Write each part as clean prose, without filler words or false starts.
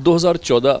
2014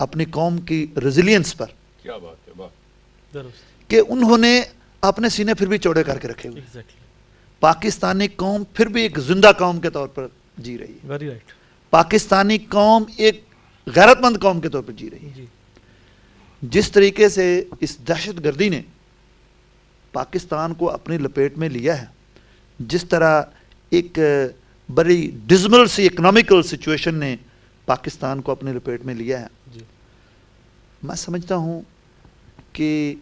اپنی قوم کی ریزیلینس پر کیا بات ہے، واہ. درست. کہ انہوں نے اپنے سینے پھر بھی چوڑے کر کے رکھے ہوئے. ایگزیکٹلی. پاکستانی قوم پھر بھی ایک زندہ قوم کے طور پر جی رہی ہے. Very right. پاکستانی قوم ایک غیرت مند قوم کے طور پر جی رہی ہے. جی. جس طریقے سے اس دہشت گردی نے پاکستان کو اپنی لپیٹ میں لیا ہے، جس طرح ایک بڑی ڈزمل سی اکنامیکل سچویشن نے پاکستان کو اپنی لپیٹ میں لیا ہے، جی. میں سمجھتا ہوں کہ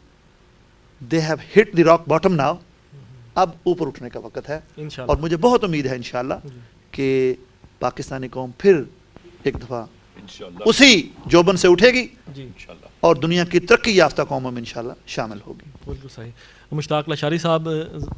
they have hit the rock bottom now. اب اوپر اٹھنے کا وقت ہے، انشاءاللہ. اور مجھے بہت امید ہے انشاءاللہ جی. کہ پاکستانی قوم پھر ایک دفعہ انشاءاللہ اسی جوبن سے اٹھے گی جی. انشاءاللہ. اور دنیا کی ترقی یافتہ قوموں میں انشاءاللہ شامل ہوگی. بالکل صحیح. مشتاق لشاری صاحب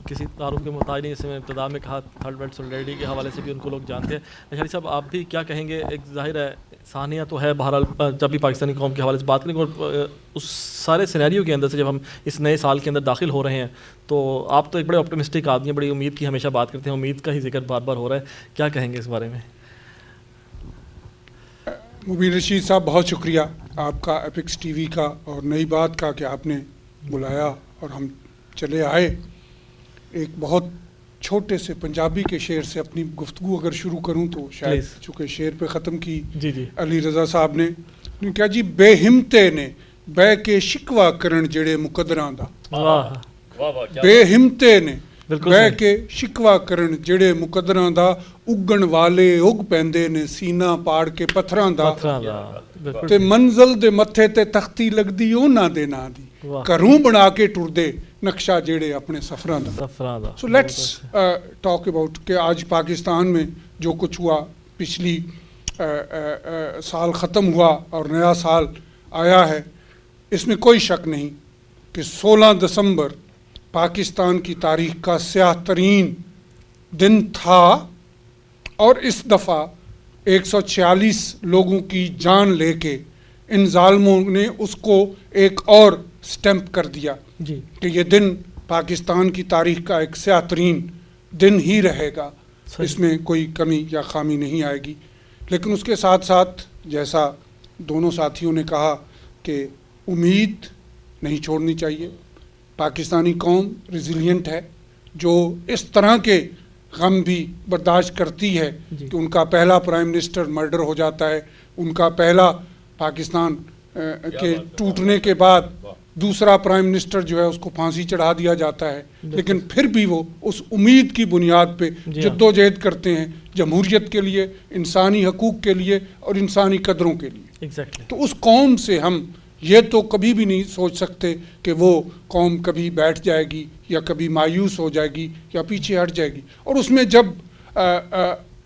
کسی تعارف کے محتاج نہیں، جیسے میں ابتدا میں کہا تھرڈ ورلڈ سولیڈرٹی کے حوالے سے بھی ان کو لوگ جانتے ہیں. لشاری صاحب آپ بھی کیا کہیں گے؟ ایک ظاہر ہے ثانیہ تو ہے بہرحال جب بھی پاکستانی قوم کے حوالے سے بات کریں گے، اور اس سارے سینیریو کے اندر سے جب ہم اس نئے سال کے اندر داخل ہو رہے ہیں تو آپ تو ایک بڑے آپٹمسٹک آدمی ہیں، بڑی امید کی ہمیشہ بات کرتے ہیں، امید کا ہی ذکر بار بار ہو رہا ہے، کیا کہیں گے اس بارے میں؟ مبین رشید صاحب بہت شکریہ آپ کا، ایپکس ٹی وی کا اور نئی بات کا کہ آپ نے بلایا اور ہم چلے آئے. ایک بہت چھوٹے سے پنجابی کے شعر سے اپنی گفتگو اگر شروع کروں تو شاید چونکہ شعر پہ ختم کی جی جی. علی رضا صاحب نے کیا جی، بے ہمتے نے بہ کے شکوا کرن جڑے مقدراں دا. واہ. بے ہمتے نے بالکل بہ صحیح. کے شکوا کرن جڑے مقدراں دا، اگن والے اگ پیندے نے سینہ پاڑ کے پتھراں دا. پتھراں دا. بالکل تے منزل دے متھے تے تختی لگدی اونا دے نا دی، واہ. گھروں بنا کے ٹردے نقشہ جیڑے اپنے سفراں دا. سفراں دا. سو لیٹس ٹاک اباؤٹ کہ آج پاکستان میں جو کچھ ہوا، پچھلی سال ختم ہوا اور نیا سال آیا ہے، اس میں کوئی شک نہیں کہ 16 دسمبر پاکستان کی تاریخ کا سیاہ ترین دن تھا، اور اس دفعہ 146 لوگوں کی جان لے کے ان ظالموں نے اس کو ایک اور سٹیمپ کر دیا جی. کہ یہ دن پاکستان کی تاریخ کا ایک سیاہ ترین دن ہی رہے گا. صحیح. اس میں کوئی کمی یا خامی نہیں آئے گی. لیکن اس کے ساتھ ساتھ جیسا دونوں ساتھیوں نے کہا کہ امید نہیں چھوڑنی چاہیے. پاکستانی قوم ریزیلینٹ ہے، جو اس طرح کے غم بھی برداشت کرتی ہے جی. کہ ان کا پہلا پرائم منسٹر مرڈر ہو جاتا ہے، ان کا پہلا پاکستان کے ٹوٹنے کے بعد دوسرا پرائم منسٹر جو ہے اس کو پھانسی چڑھا دیا جاتا ہے، لیکن پھر بھی وہ اس امید کی بنیاد پہ جدوجہد کرتے ہیں جمہوریت کے لیے، انسانی حقوق کے لیے اور انسانی قدروں کے لیے. ایگزیکٹلی. تو اس قوم سے ہم یہ تو کبھی بھی نہیں سوچ سکتے کہ وہ قوم کبھی بیٹھ جائے گی یا کبھی مایوس ہو جائے گی یا پیچھے ہٹ جائے گی. اور اس میں جب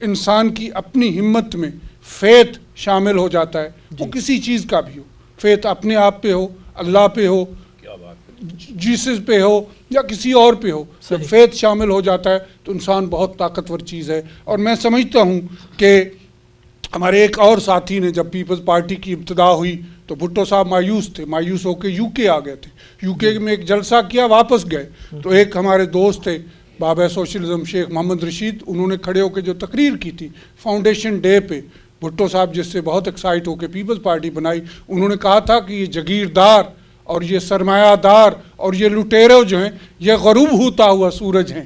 انسان کی اپنی ہمت میں فیتھ شامل ہو جاتا ہے، وہ کسی چیز کا بھی ہو، فیتھ اپنے آپ پہ ہو، اللہ پہ ہو، جیسس پہ ہو یا کسی اور پہ ہو، جب فیتھ شامل ہو جاتا ہے تو انسان بہت طاقتور چیز ہے. اور میں سمجھتا ہوں کہ ہمارے ایک اور ساتھی نے جب پیپلز پارٹی کی ابتدا ہوئی تو بھٹو صاحب مایوس تھے، مایوس ہو کے یو کے آ گئے تھے، یو کے میں ایک جلسہ کیا، واپس گئے. تو ایک ہمارے دوست تھے بابا سوشلزم شیخ محمد رشید، انہوں نے کھڑے ہو کے جو تقریر کی تھی فاؤنڈیشن ڈے پہ، بھٹو صاحب جس سے بہت ایکسائٹ ہو کے پیپلز پارٹی بنائی، انہوں نے کہا تھا کہ یہ جگیردار اور یہ سرمایہ دار اور یہ لٹیرے جو ہیں یہ غروب ہوتا ہوا سورج ہیں.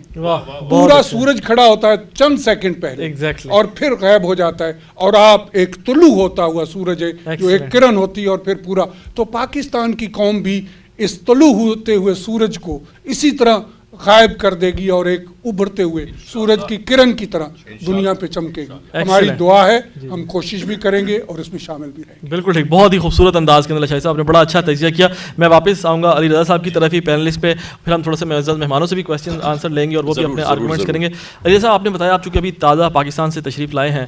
پورا سورج کھڑا ہوتا ہے چند سیکنڈ پہلے اور پھر غائب ہو جاتا ہے، اور آپ ایک طلوع ہوتا ہوا سورج ہے جو ایک کرن ہوتی ہے اور پھر پورا. تو پاکستان کی قوم بھی اس طلوع ہوتے ہوئے سورج کو اسی طرح غائب کر دے گی اور ایک ابھرتے ہوئے سورج کی کرن کی طرح دنیا پہ چمکے گی. ہماری دعا ہے، ہم کوشش بھی کریں گے اور اس میں شامل بھی رہیں گے. بالکل ٹھیک. بہت ہی خوبصورت انداز کے اندر شاہد صاحب نے بڑا اچھا تجزیہ کیا. میں واپس آؤں گا علی رضا صاحب کی طرف ہی پینلسٹ پہ، پھر ہم تھوڑا سا معزز مہمانوں سے بھی کویسچن آنسر لیں گے اور وہ بھی اپنے آرگومنٹس کریں گے. علی رضا صاحب آپ نے بتایا آپ چونکہ ابھی تازہ پاکستان سے تشریف لائے ہیں،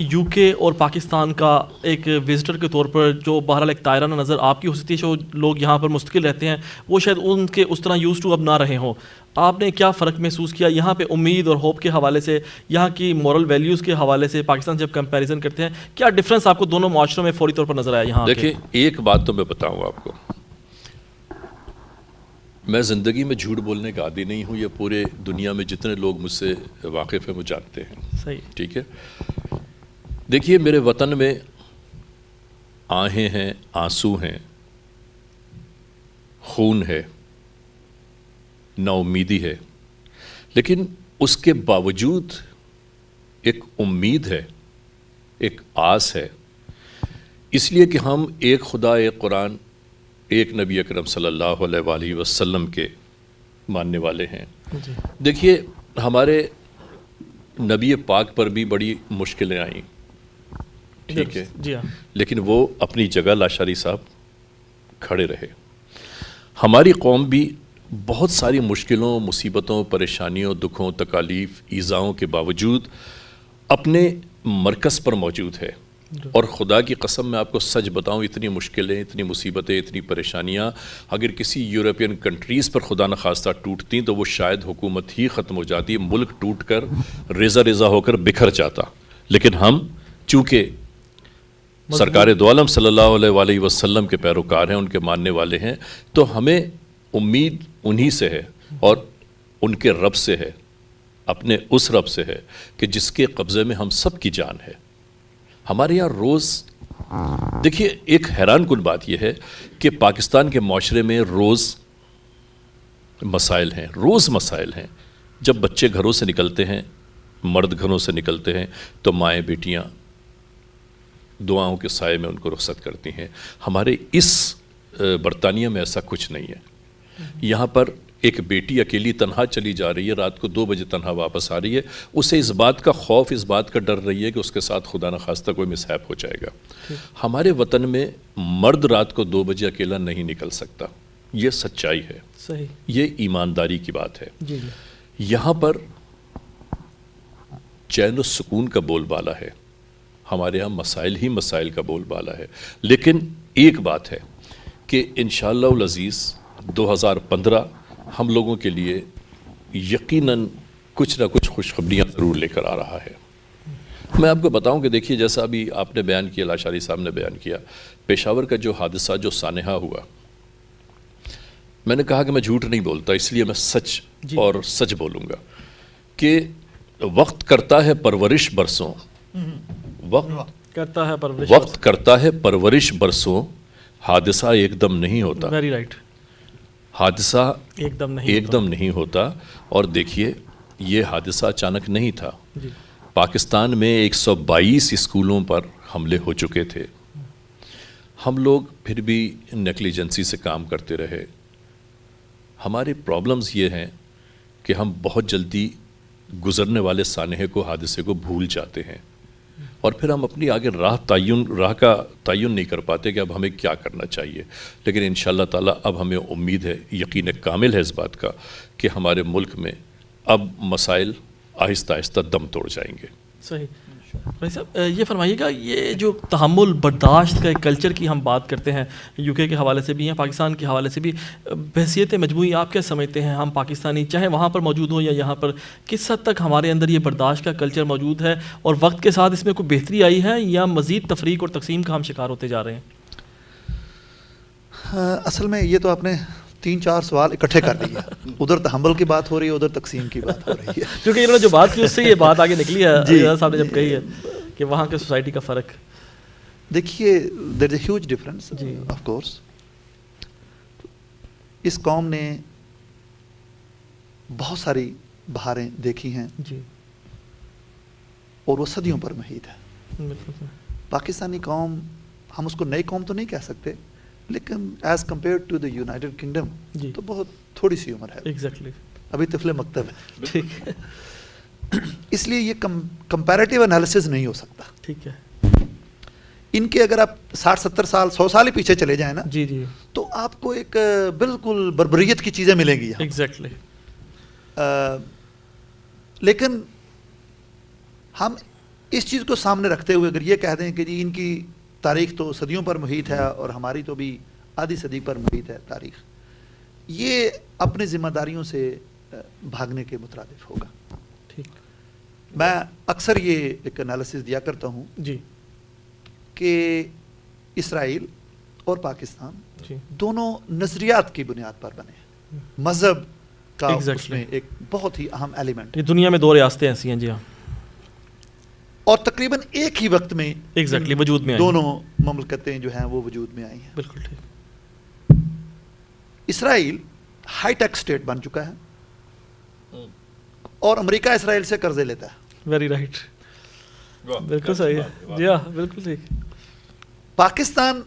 یو کے اور پاکستان کا ایک وزٹر کے طور پر جو بہرحال ایک طائرانہ نظر آپ کی ہو سکتی ہے، جو لوگ یہاں پر مستقل رہتے ہیں وہ شاید ان کے اس طرح یوز ٹو اب نہ رہے ہوں. آپ نے کیا فرق محسوس کیا یہاں پہ امید اور ہوپ کے حوالے سے، یہاں کی مورل ویلیوز کے حوالے سے پاکستان جب کمپیریزن کرتے ہیں، کیا ڈفرینس آپ کو دونوں معاشروں میں فوری طور پر نظر آیا یہاں؟ دیکھیں ایک بات تو میں بتاؤں آپ کو، میں زندگی میں جھوٹ بولنے کا عادی نہیں ہوں، یہ پورے دنیا میں جتنے لوگ مجھ سے واقف ہیں وہ جانتے ہیں. صحیح. ٹھیک ہے. دیکھیے میرے وطن میں آہیں ہیں, آنسو ہیں, خون ہے, نا امیدی ہے, لیکن اس کے باوجود ایک امید ہے, ایک آس ہے, اس لیے کہ ہم ایک خدا, ایک قرآن, ایک نبی اکرم صلی اللہ علیہ وآلہ وسلم کے ماننے والے ہیں. دیکھیے ہمارے نبی پاک پر بھی بڑی مشکلیں آئیں, ٹھیک ہے, جی ہاں, لیکن وہ اپنی جگہ لاشاری صاحب کھڑے رہے. ہماری قوم بھی بہت ساری مشکلوں, مصیبتوں, پریشانیوں, دکھوں, تکالیف, ایذاؤں کے باوجود اپنے مرکز پر موجود ہے. اور خدا کی قسم میں آپ کو سچ بتاؤں, اتنی مشکلیں, اتنی مصیبتیں, اتنی پریشانیاں اگر کسی یورپین کنٹریز پر خدا نخواستہ ٹوٹتیں تو وہ شاید حکومت ہی ختم ہو جاتی, ملک ٹوٹ کر ریزہ ریزہ ہو کر بکھر جاتا. لیکن ہم چونکہ سرکار دو عالم صلی اللہ علیہ وآلہ وسلم کے پیروکار ہیں, ان کے ماننے والے ہیں, تو ہمیں امید انہی سے ہے اور ان کے رب سے ہے, اپنے اس رب سے ہے کہ جس کے قبضے میں ہم سب کی جان ہے. ہمارے یہاں روز دیکھیے ایک حیران کن بات یہ ہے کہ پاکستان کے معاشرے میں روز مسائل ہیں, روز مسائل ہیں. جب بچے گھروں سے نکلتے ہیں, مرد گھروں سے نکلتے ہیں, تو مائیں بیٹیاں دعاؤں کے سائے میں ان کو رخصت کرتی ہیں. ہمارے اس برطانیہ میں ایسا کچھ نہیں ہے. یہاں پر ایک بیٹی اکیلی تنہا چلی جا رہی ہے, رات کو 2 بجے تنہا واپس آ رہی ہے, اسے اس بات کا خوف, اس بات کا ڈر رہی ہے کہ اس کے ساتھ خدا نخواستہ کوئی مصحف ہو جائے گا. ہمارے وطن میں مرد رات کو 2 بجے اکیلا نہیں نکل سکتا. یہ سچائی ہے, صحیح, یہ ایمانداری کی بات ہے. جی جی, یہاں پر چین و سکون کا بول بالا ہے. ہمارے ہاں مسائل ہی مسائل کا بول بالا ہے. لیکن ایک بات ہے کہ انشاءاللہ العزیز 2015 ہم لوگوں کے لیے یقیناً کچھ نہ کچھ خوشخبریاں ضرور لے کر آ رہا ہے. میں آپ کو بتاؤں کہ دیکھیے جیسا ابھی آپ نے بیان کیا, لاشاری صاحب نے بیان کیا, پشاور کا جو حادثہ, جو سانحہ ہوا, میں نے کہا کہ میں جھوٹ نہیں بولتا, اس لیے میں سچ اور سچ بولوں گا کہ وقت کرتا ہے پرورش برسوں, وقت کرتا ہے پرورش, وقت کرتا ہے پرورش برسوں, حادثہ ایک دم نہیں ہوتا. ویری رائٹ, حادثہ ایک دم نہیں ہوتا. اور دیکھیے یہ حادثہ اچانک نہیں تھا. جی, پاکستان میں 122 اسکولوں پر حملے ہو چکے تھے. ہم لوگ پھر بھی نیگلیجنسی سے کام کرتے رہے. ہماری پرابلمز یہ ہیں کہ ہم بہت جلدی گزرنے والے سانحے کو, حادثے کو بھول جاتے ہیں, اور پھر ہم اپنی آگے راہ کا تعین نہیں کر پاتے کہ اب ہمیں کیا کرنا چاہیے. لیکن انشاءاللہ تعالیٰ اب ہمیں امید ہے, یقین کامل ہے اس بات کا کہ ہمارے ملک میں اب مسائل آہستہ آہستہ دم توڑ جائیں گے. صحیح. بھائی صاحب یہ فرمائیے گا, یہ جو تحمل برداشت کا ایک کلچر کی ہم بات کرتے ہیں, یو کے حوالے سے بھی ہیں, پاکستان کے حوالے سے بھی, بحیثیت مجموعی آپ کیا سمجھتے ہیں, ہم پاکستانی چاہے وہاں پر موجود ہوں یا یہاں پر, کس حد تک ہمارے اندر یہ برداشت کا کلچر موجود ہے, اور وقت کے ساتھ اس میں کوئی بہتری آئی ہے یا مزید تفریق اور تقسیم کا ہم شکار ہوتے جا رہے ہیں؟ اصل میں یہ تو آپ نے 3-4 سوال اکٹھے کر دیے. ادھر تحمل کی بات ہو رہی ہے, ادھر تقسیم کی بات ہو رہی ہے. کیونکہ انہوں نے جو بات کی اس سے یہ بات آگے نکلی ہے, جی صاحب نے جب کہی ہے کہ وہاں کے سوسائٹی کا فرق. دیکھیے there is a huge difference جی, آف کورس. اس قوم نے بہت ساری بہاریں دیکھی ہیں جی, اور وہ صدیوں پر محیط ہے. بالکل. پاکستانی قوم, ہم اس کو نئی قوم تو نہیں کہہ سکتے, لیکن as compared to the United Kingdom جی, تو بہت تھوڑی سی عمر ہے, ایگزیکٹلی, ابھی طفل مکتب ہے. ٹھیک ہے, اس لیے یہ کمپیریٹیو انالیسز نہیں ہو سکتا. ٹھیک ہے. ان کے اگر آپ 60-70 سال 100 سال ہی پیچھے چلے جائیں نا, جی جی, تو آپ کو ایک بالکل بربریت کی چیزیں ملیں گی. ایگزیکٹلی. لیکن ہم اس چیز کو سامنے رکھتے ہوئے اگر یہ کہہ دیں کہ جی ان کی تاریخ تو صدیوں پر محیط ہے اور ہماری تو بھی آدھی صدی پر محیط ہے تاریخ, یہ اپنی ذمہ داریوں سے بھاگنے کے مترادف ہوگا. ٹھیک. میں اکثر یہ ایک انالیسس دیا کرتا ہوں جی, کہ اسرائیل اور پاکستان جی, دونوں نظریات کی بنیاد پر بنے ہیں. مذہب کا اس میں ایک بہت ہی اہم ایلیمنٹ. یہ دنیا میں 2 ریاستیں ایسی ہیں. جی ہاں, اور تقریباً ایک ہی وقت میں ایگزیکٹلی وجود میں آئی. دونوں مملکتیں جو ہیں وہ وجود میں آئی ہیں. بالکل ٹھیک. اسرائیل ہائی ٹیک اسٹیٹ بن چکا ہے اور امریکہ اسرائیل سے قرضے لیتا ہے. Very right. بالکل صحیح ہے. جی ہاں بالکل ٹھیک. پاکستان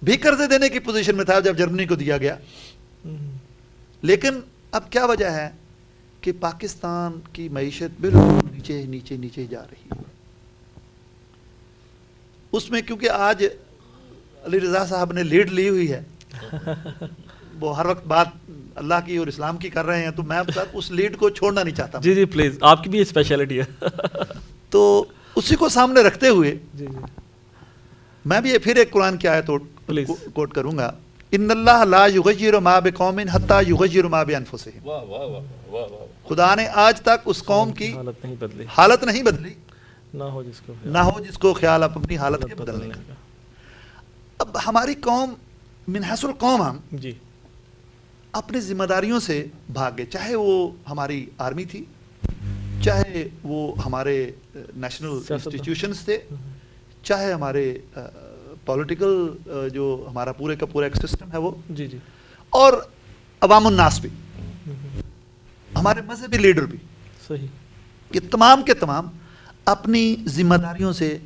بھی قرضے دینے کی پوزیشن میں تھا جب جرمنی کو دیا گیا, لیکن اب کیا وجہ ہے کہ پاکستان کی معیشت بالکل نیچے نیچے نیچے جا رہی ہے. اس میں کیونکہ آج علی رضا صاحب نے لیڈ لی ہوئی ہے, وہ ہر وقت بات اللہ کی اور اسلام کی کر رہے ہیں, تو میں اس لیڈ کو چھوڑنا نہیں چاہتا. جی جی پلیز, آپ کی بھی اسپیشلٹی ہے. تو اسی کو سامنے رکھتے ہوئے جی جی میں بھی پھر ایک قرآن کی آیت کوٹ کروں گا. ان اللہ لا یغیر ما بقوم حتی یغیر ما بانفسہم. واہ واہ واہ واہ واہ. خدا نے آج تک اس قوم کی حالت نہیں بدلی, حالت نہیں بدلی, نہ ہو جس کو خیال اپنی حالت کے بدلنے کا. اب ہماری قوم من حیث القوم ہم جی اپنی ذمہ داریوں سے بھاگ گئے, چاہے وہ ہماری آرمی تھی, چاہے وہ ہمارے نیشنل انسٹیٹیوشنز تھے, چاہے ہمارے پولیٹیکل جو ہمارا پورے کا پورا ایک سسٹم ہے وہ, جی جی, اور عوام الناس بھی, ہمارے مذہبی لیڈر بھی. صحیح. یہ تمام کے تمام اپنی ذمہ داریوں سے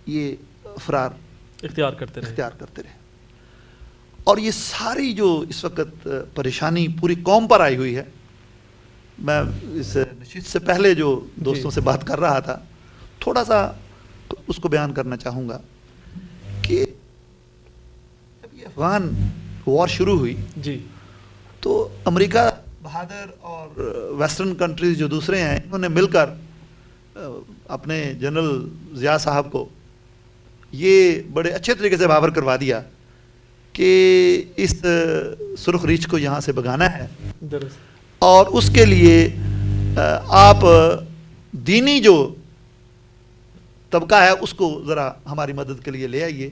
یہ فرار اختیار کرتے رہے. اور یہ ساری جو اس وقت پریشانی پوری قوم پر آئی ہوئی ہے, میں اس نشست سے پہلے جو دوستوں سے بات کر رہا تھا, تھوڑا سا اس کو بیان کرنا چاہوں گا کہ جب یہ افغان وار شروع ہوئی جی, تو امریکہ بہادر اور ویسٹرن کنٹریز جو دوسرے ہیں, انہوں نے مل کر اپنے جنرل ضیاء صاحب کو یہ بڑے اچھے طریقے سے باور کروا دیا کہ اس سرخ ریچھ کو یہاں سے بھگانا ہے, اور اس کے لیے آپ دینی جو طبقہ ہے اس کو ذرا ہماری مدد کے لیے لے آئیے,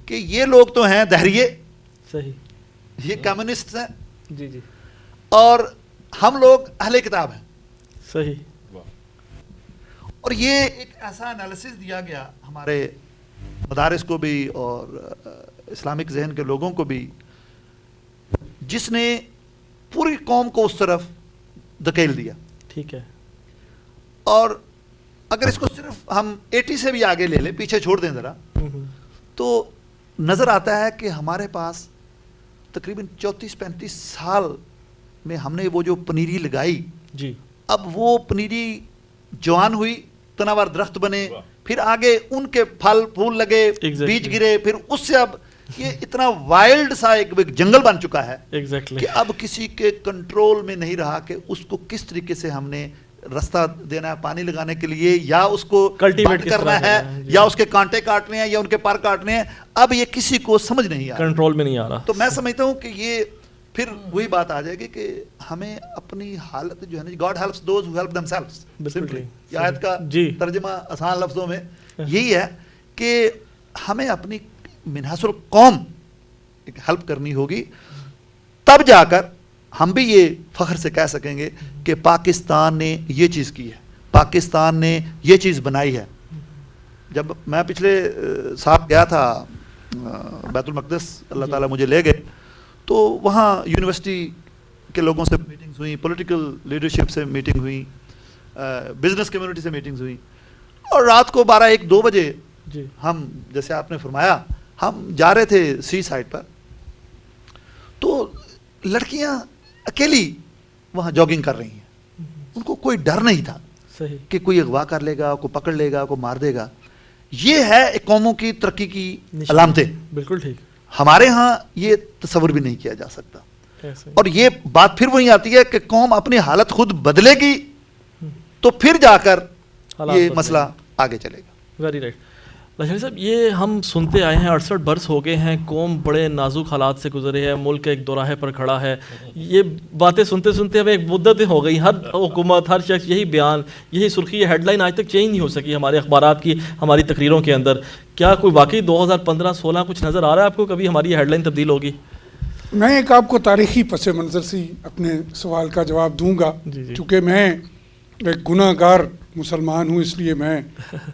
کہ یہ لوگ تو ہیں دہریے, صحیح, یہ کمیونسٹ ہیں, جی جی, اور ہم لوگ اہل کتاب ہیں. صحیح. اور یہ ایک ایسا انالیسس دیا گیا ہمارے مدارس کو بھی اور اسلامک ذہن کے لوگوں کو بھی, جس نے پوری قوم کو اس طرف دھکیل دیا. ٹھیک ہے. اور اگر اس کو صرف ہم 80 سے بھی آگے لے لیں, پیچھے چھوڑ دیں ذرا, تو نظر آتا ہے کہ ہمارے پاس تقریباً 34-35 سال میں ہم نے وہ جو پنیری لگائی, جی, اب وہ پنیری جوان ہوئی, تناور درخت بنے, پھر آگے ان کے پھل پھول لگے, بیج گرے, پھر اس سے اب یہ اتنا وائلڈ سا ایک جنگل بن چکا ہے کہ اب کسی کے کنٹرول میں نہیں رہا کہ اس کو کس طریقے سے ہم نے رستہ دینا ہے پانی لگانے کے لیے, یا اس کو کلٹیویٹ کرنا ہے, یا اس کے کانٹے کاٹنے ہیں, یا ان کے پر کاٹنے ہیں. اب یہ کسی کو سمجھ نہیں آ رہا, کنٹرول میں نہیں آ رہا. تو میں سمجھتا ہوں کہ یہ پھر وہی بات آ جائے گی کہ ہمیں اپنی حالت جو ہے نا, God helps those who help themselves. یہ آیت کا ترجمہ آسان لفظوں میں یہی ہے کہ ہمیں اپنی من حیث القوم ہیلپ کرنی ہوگی, تب جا کر ہم بھی یہ فخر سے کہہ سکیں گے کہ پاکستان نے یہ چیز کی ہے, پاکستان نے یہ چیز بنائی ہے. جب میں پچھلے سال گیا تھا بیت المقدس, اللہ تعالیٰ مجھے لے گئے, تو وہاں یونیورسٹی کے لوگوں سے میٹنگز ہوئیں, پولیٹیکل لیڈرشپ سے میٹنگ ہوئی, بزنس کمیونٹی سے میٹنگز ہوئیں, اور رات کو 12-1-2 بجے ہم, جیسے آپ نے فرمایا, ہم جا رہے تھے سی سائڈ پر, تو لڑکیاں اکیلی وہاں جاگنگ کر رہی ہیں, ان کو کوئی ڈر نہیں تھا کہ کوئی اغوا کر لے گا, کوئی پکڑ لے گا, کوئی مار دے گا. یہ ہے ایک قوموں کی ترقی کی علامتیں. بالکل ٹھیک. ہمارے ہاں یہ تصور بھی نہیں کیا جا سکتا. اور یہ بات پھر وہی آتی ہے کہ قوم اپنی حالت خود بدلے گی تو پھر جا کر یہ مسئلہ آگے چلے گا. Very right. لاشانی صاحب, یہ ہم سنتے آئے ہیں 68 برس ہو گئے ہیں, قوم بڑے نازک حالات سے گزرے ہے, ملک ایک دوراہے پر کھڑا ہے. یہ باتیں سنتے سنتے اب ایک مدت ہو گئی, ہر حکومت, ہر شخص یہی بیان, یہی سرخی, یہ ہیڈ لائن آج تک چینج نہیں ہو سکی ہمارے اخبارات کی, ہماری تقریروں کے اندر. کیا کوئی واقعی 2015-16 کچھ نظر آ رہا ہے آپ کو, کبھی ہماری یہ ہیڈ لائن تبدیل ہوگی؟ میں ایک آپ کو تاریخی پس منظر سے اپنے سوال کا جواب دوں گا, چونکہ میں ایک گناہ گار مسلمان ہوں اس لیے میں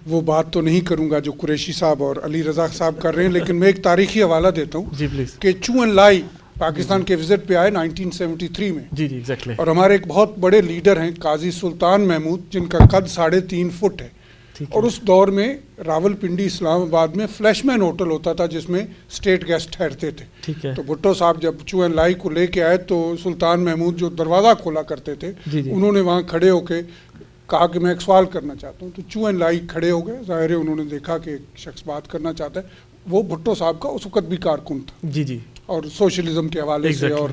وہ بات تو نہیں کروں گا جو قریشی صاحب اور علی رضا صاحب کر رہے ہیں، لیکن میں ایک تاریخی حوالہ دیتا ہوں جی پلیز. کہ چو این لائی پاکستان کے وزٹ پہ آئے 1973 میں، جی ایگزیکٹلی. اور ہمارے ایک بہت بڑے لیڈر ہیں قاضی سلطان محمود جن کا قد 3.5 فٹ ہے، اور اس دور میں راول پنڈی اسلام آباد میں فلیش مین ہوٹل ہوتا تھا جس میں اسٹیٹ گیسٹ ٹھہرتے تھے. ٹھیک ہے. تو بھٹو صاحب جب چو این لائی کو لے کے آئے تو سلطان محمود جو دروازہ کھولا کرتے تھے انہوں نے وہاں کھڑے ہو کے کہا کہ میں ایک سوال کرنا چاہتا ہوں. تو چو این لائی کھڑے ہو گئے، ظاہر ہے انہوں نے دیکھا کہ ایک شخص بات کرنا چاہتا ہے. وہ بھٹو صاحب کا اس وقت بھی کارکن تھا جی اور سوشلزم کے حوالے سے اور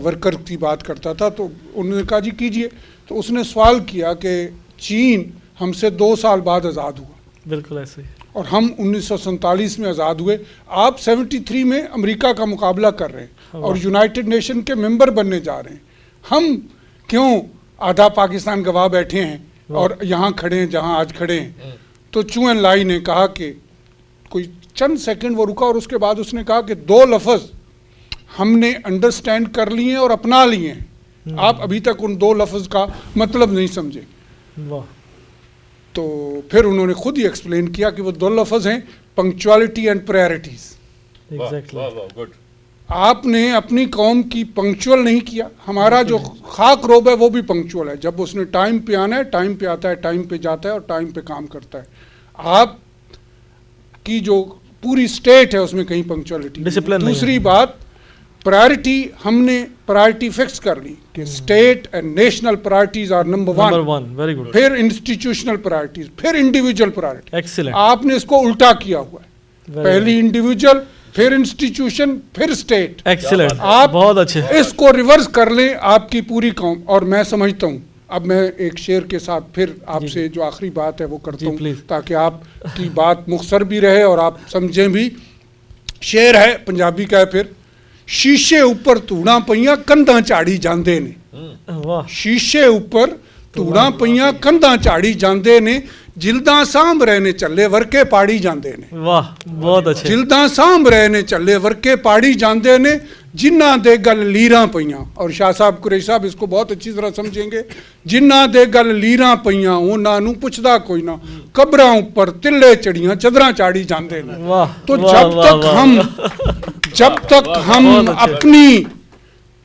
ورکر کی بات کرتا تھا. تو انہوں نے کہا جی کیجئے. تو اس نے سوال کیا کہ چین ہم سے 2 سال بعد آزاد ہوا. بالکل ایسے ہی. اور ہم 1947 میں آزاد ہوئے. آپ 73 میں امریکہ کا مقابلہ کر رہے ہیں اور یونائٹڈ نیشن کے ممبر بننے جا رہے ہیں. ہم کیوں آدھا پاکستان گواہ بیٹھے ہیں اور یہاں کھڑے ہیں جہاں آج کھڑے ہیں. تو چو این لائی نے کہا کہ کوئی چند سیکنڈ وہ رکا اور اس کے بعد اس نے کہا کہ 2 لفظ ہم نے انڈرسٹینڈ کر لیے ہیں اور اپنا لیے ہیں، آپ ابھی تک ان 2 لفظ کا مطلب نہیں سمجھے. تو پھر انہوں نے خود ہی ایکسپلین کیا کہ وہ 2 لفظ ہیں پنکچوالٹی اینڈ پرائرٹیز. آپ نے اپنی قوم کی پنکچوئل نہیں کیا. ہمارا جو خاک روب ہے وہ بھی پنکچوئل ہے. جب اس نے ٹائم پہ آنا ہے ٹائم پہ آتا ہے، ٹائم پہ جاتا ہے اور ٹائم پہ کام کرتا ہے. آپ کی جو پوری اسٹیٹ ہے اس میں کہیں پنکچوالٹی. دوسری بات پرائرٹی، ہم نے پرائرٹی فکس کر لی کہ state and national priorities are number 1. Very good. پھر انسٹیٹیوشنل پرائرٹیز، پھر انڈیویجول پرائرٹی. ایکسلنٹ. آپ نے اس کو الٹا کیا ہوا ہے، پہلی انڈیویجول پھر انسٹیٹیوشن پھر اسٹیٹ. ایکسلنٹ. آپ بہت اچھے. اس کو ریورس کر لیں آپ کی پوری قوم. اور میں سمجھتا ہوں اب میں ایک شعر کے ساتھ پھر آپ سے جو آخری بات ہے وہ کرتا ہوں تاکہ آپ کی بات مختصر بھی رہے اور آپ سمجھیں بھی. شعر ہے پنجابی کا ہے پھر. شیشے اوپر توڑاں پئیاں کندھاں چاڑی جاندے نے. شیشے اوپر توڑاں پئیاں کندھاں چاڑی جاندے نے، جلداں سانب رہے نے چلے ورکے پاڑی جاندے نے. واہ بہت اچھے. جلداں سانب رہے نے چلے ورکے پاڑی جاندے نے، جنہ دے گل لیراں پئیاں. اور شاہ صاحب قریشی صاحب اس کو بہت اچھی طرح سمجھیں گے. جنہ دے گل لیراں پئیاں انہاں نوں پچھدا کوئی نہ، قبراں اوپر تلے چڑیاں چدراں چاڑی جاندے نے. تو جب تک ہم اپنی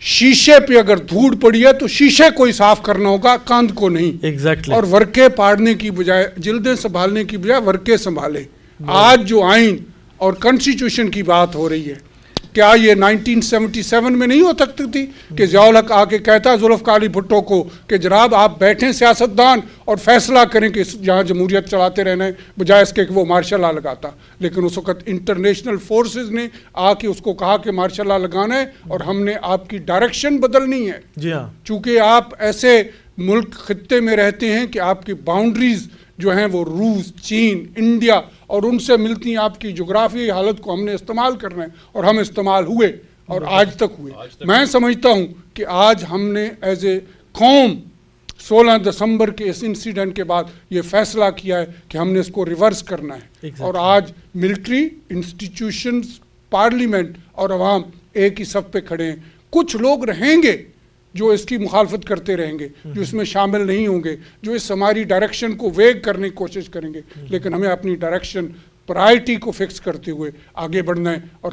شیشے پہ اگر دھوڑ پڑی ہے تو شیشے کو ہی صاف کرنا ہوگا، کاند کو نہیں. ایگزیکٹلی. اور ورکے پاڑنے کی بجائے، جلدیں سنبھالنے کی بجائے ورکے سنبھالے. آج جو آئین اور کنسٹیٹیوشن کی بات ہو رہی ہے، کیا یہ 1977 میں نہیں ہو سکتی تھی کہ ضیاء الحق آ کے کہتا ذوالفقار علی بھٹو کو کہ جناب آپ بیٹھیں سیاستدان اور فیصلہ کریں کہ یہاں جمہوریت چلاتے رہنا ہے، بجائے اس کے کہ وہ مارشل لا لگاتا. لیکن اس وقت انٹرنیشنل فورسز نے آ کے اس کو کہا کہ مارشل لا لگانا ہے اور ہم نے آپ کی ڈائریکشن بدلنی ہے. جی ہاں. چونکہ آپ ایسے ملک خطے میں رہتے ہیں کہ آپ کی باؤنڈریز جو ہیں وہ روس، چین، انڈیا اور ان سے ملتی ہیں. آپ کی جغرافیائی حالت کو ہم نے استعمال کرنا ہے اور ہم استعمال ہوئے اور آج تک ہوئے. میں سمجھتا ہوں کہ آج ہم نے ایز اے قوم 16 دسمبر کے اس انسیڈنٹ کے بعد یہ فیصلہ کیا ہے کہ ہم نے اس کو ریورس کرنا ہے. اور آج ملٹری، انسٹیٹیوشنز، پارلیمنٹ اور عوام ایک ہی صف پہ کھڑے ہیں. کچھ لوگ رہیں گے جو اس کی مخالفت کرتے رہیں گے، جو اس میں شامل نہیں ہوں گے، جو اس ہماری ڈائریکشن کو ویگ کرنے کی کوشش کریں گے. لیکن ہمیں اپنی ڈائریکشن پرائرٹی کو فکس کرتے ہوئے آگے بڑھنا ہے. اور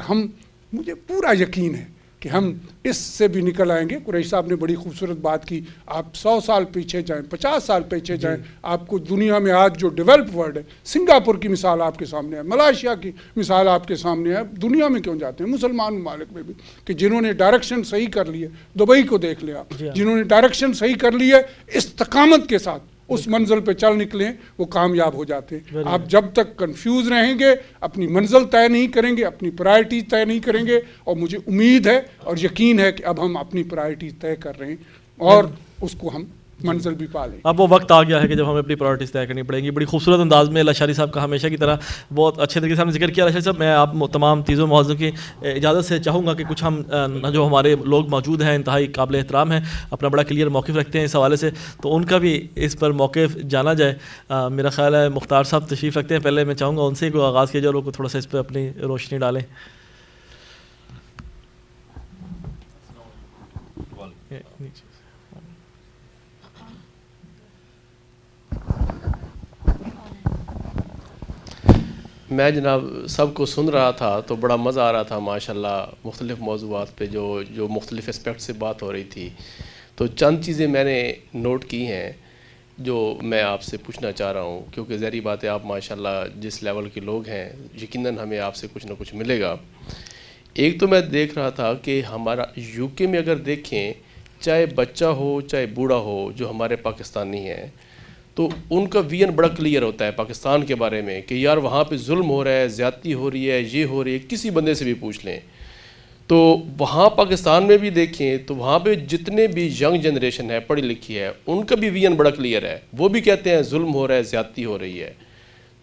مجھے پورا یقین ہے کہ ہم اس سے بھی نکل آئیں گے. قریشی صاحب نے بڑی خوبصورت بات کی. آپ 100 سال پیچھے جائیں، 50 سال پیچھے جائیں، آپ کو دنیا میں آج جو ڈیولپ ورلڈ ہے، سنگاپور کی مثال آپ کے سامنے ہے، ملائیشیا کی مثال آپ کے سامنے ہے. دنیا میں کیوں جاتے ہیں، مسلمان ممالک میں بھی، کہ جنہوں نے ڈائریکشن صحیح کر لی ہے. دبئی کو دیکھ لیں آپ، جنہوں نے ڈائریکشن صحیح کر لی ہے، استقامت کے ساتھ اس منزل پہ چل نکلیں، وہ کامیاب ہو جاتے ہیں. آپ جب تک کنفیوز رہیں گے، اپنی منزل طے نہیں کریں گے، اپنی پرائرٹی طے نہیں کریں گے. اور مجھے امید ہے اور یقین ہے کہ اب ہم اپنی پرائرٹی طے کر رہے ہیں اور اس کو ہم منزل بھی پا لیں. اب وہ وقت آ گیا ہے کہ جب ہمیں اپنی پرائرٹیز طے کرنی پڑیں گی. بڑی خوبصورت انداز میں لاشاری صاحب کا ہمیشہ کی طرح بہت اچھے طریقے سے ہم نے ذکر کیا. لاشاری صاحب میں آپ تمام تیزوں معززوں کی اجازت سے چاہوں گا کہ کچھ ہم جو ہمارے لوگ موجود ہیں انتہائی قابل احترام ہیں، اپنا بڑا کلیئر موقف رکھتے ہیں اس حوالے سے، تو ان کا بھی اس پر موقف جانا جائے. میرا خیال ہے مختار صاحب تشریف رکھتے ہیں، پہلے میں چاہوں گا ان سے ہی کوئی آغاز کیا جائے، لوگ تھوڑا سا اس پہ اپنی روشنی ڈالیں. میں جناب سب کو سن رہا تھا تو بڑا مزہ آ رہا تھا ماشاءاللہ، مختلف موضوعات پہ جو مختلف اسپیکٹ سے بات ہو رہی تھی. تو چند چیزیں میں نے نوٹ کی ہیں جو میں آپ سے پوچھنا چاہ رہا ہوں، کیونکہ ظاہری بات ہے آپ ماشاءاللہ جس لیول کے لوگ ہیں یقیناً ہمیں آپ سے کچھ نہ کچھ ملے گا. ایک تو میں دیکھ رہا تھا کہ ہمارا یو کے میں اگر دیکھیں، چاہے بچہ ہو چاہے بوڑھا ہو جو ہمارے پاکستانی ہیں، تو ان کا ویژن بڑا کلیئر ہوتا ہے پاکستان کے بارے میں کہ یار وہاں پہ ظلم ہو رہا ہے، زیادتی ہو رہی ہے، یہ ہو رہی ہے. کسی بندے سے بھی پوچھ لیں تو وہاں پاکستان میں بھی دیکھیں تو وہاں پہ جتنے بھی ینگ جنریشن ہے پڑھی لکھی ہے ان کا بھی ویژن بڑا کلیئر ہے. وہ بھی کہتے ہیں ظلم ہو رہا ہے، زیادتی ہو رہی ہے.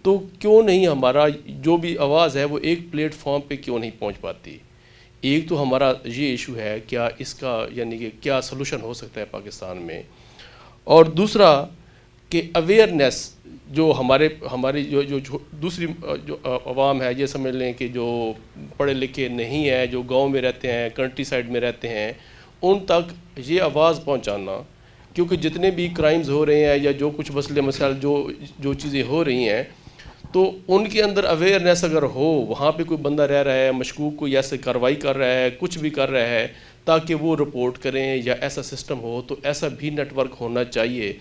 تو کیوں نہیں ہمارا جو بھی آواز ہے وہ ایک پلیٹ فارم پہ کیوں نہیں پہنچ پاتی؟ ایک تو ہمارا یہ ایشو ہے، کیا اس کا یعنی کہ کیا سلوشن ہو سکتا ہے پاکستان میں؟ اور دوسرا کہ اویئرنیس جو ہماری جو دوسری جو عوام ہے، یہ سمجھ لیں کہ جو پڑھے لکھے نہیں ہیں، جو گاؤں میں رہتے ہیں، کنٹری سائڈ میں رہتے ہیں، ان تک یہ آواز پہنچانا. کیونکہ جتنے بھی کرائمز ہو رہے ہیں یا جو کچھ مسئلے مسائل جو چیزیں ہو رہی ہیں، تو ان کے اندر اویئرنیس اگر ہو، وہاں پہ کوئی بندہ رہ رہا ہے مشکوک، کوئی ایسے کارروائی کر رہا ہے، کچھ بھی کر رہا ہے، تاکہ وہ رپورٹ کریں یا ایسا سسٹم ہو. تو ایسا بھی نیٹ ورک ہونا چاہیے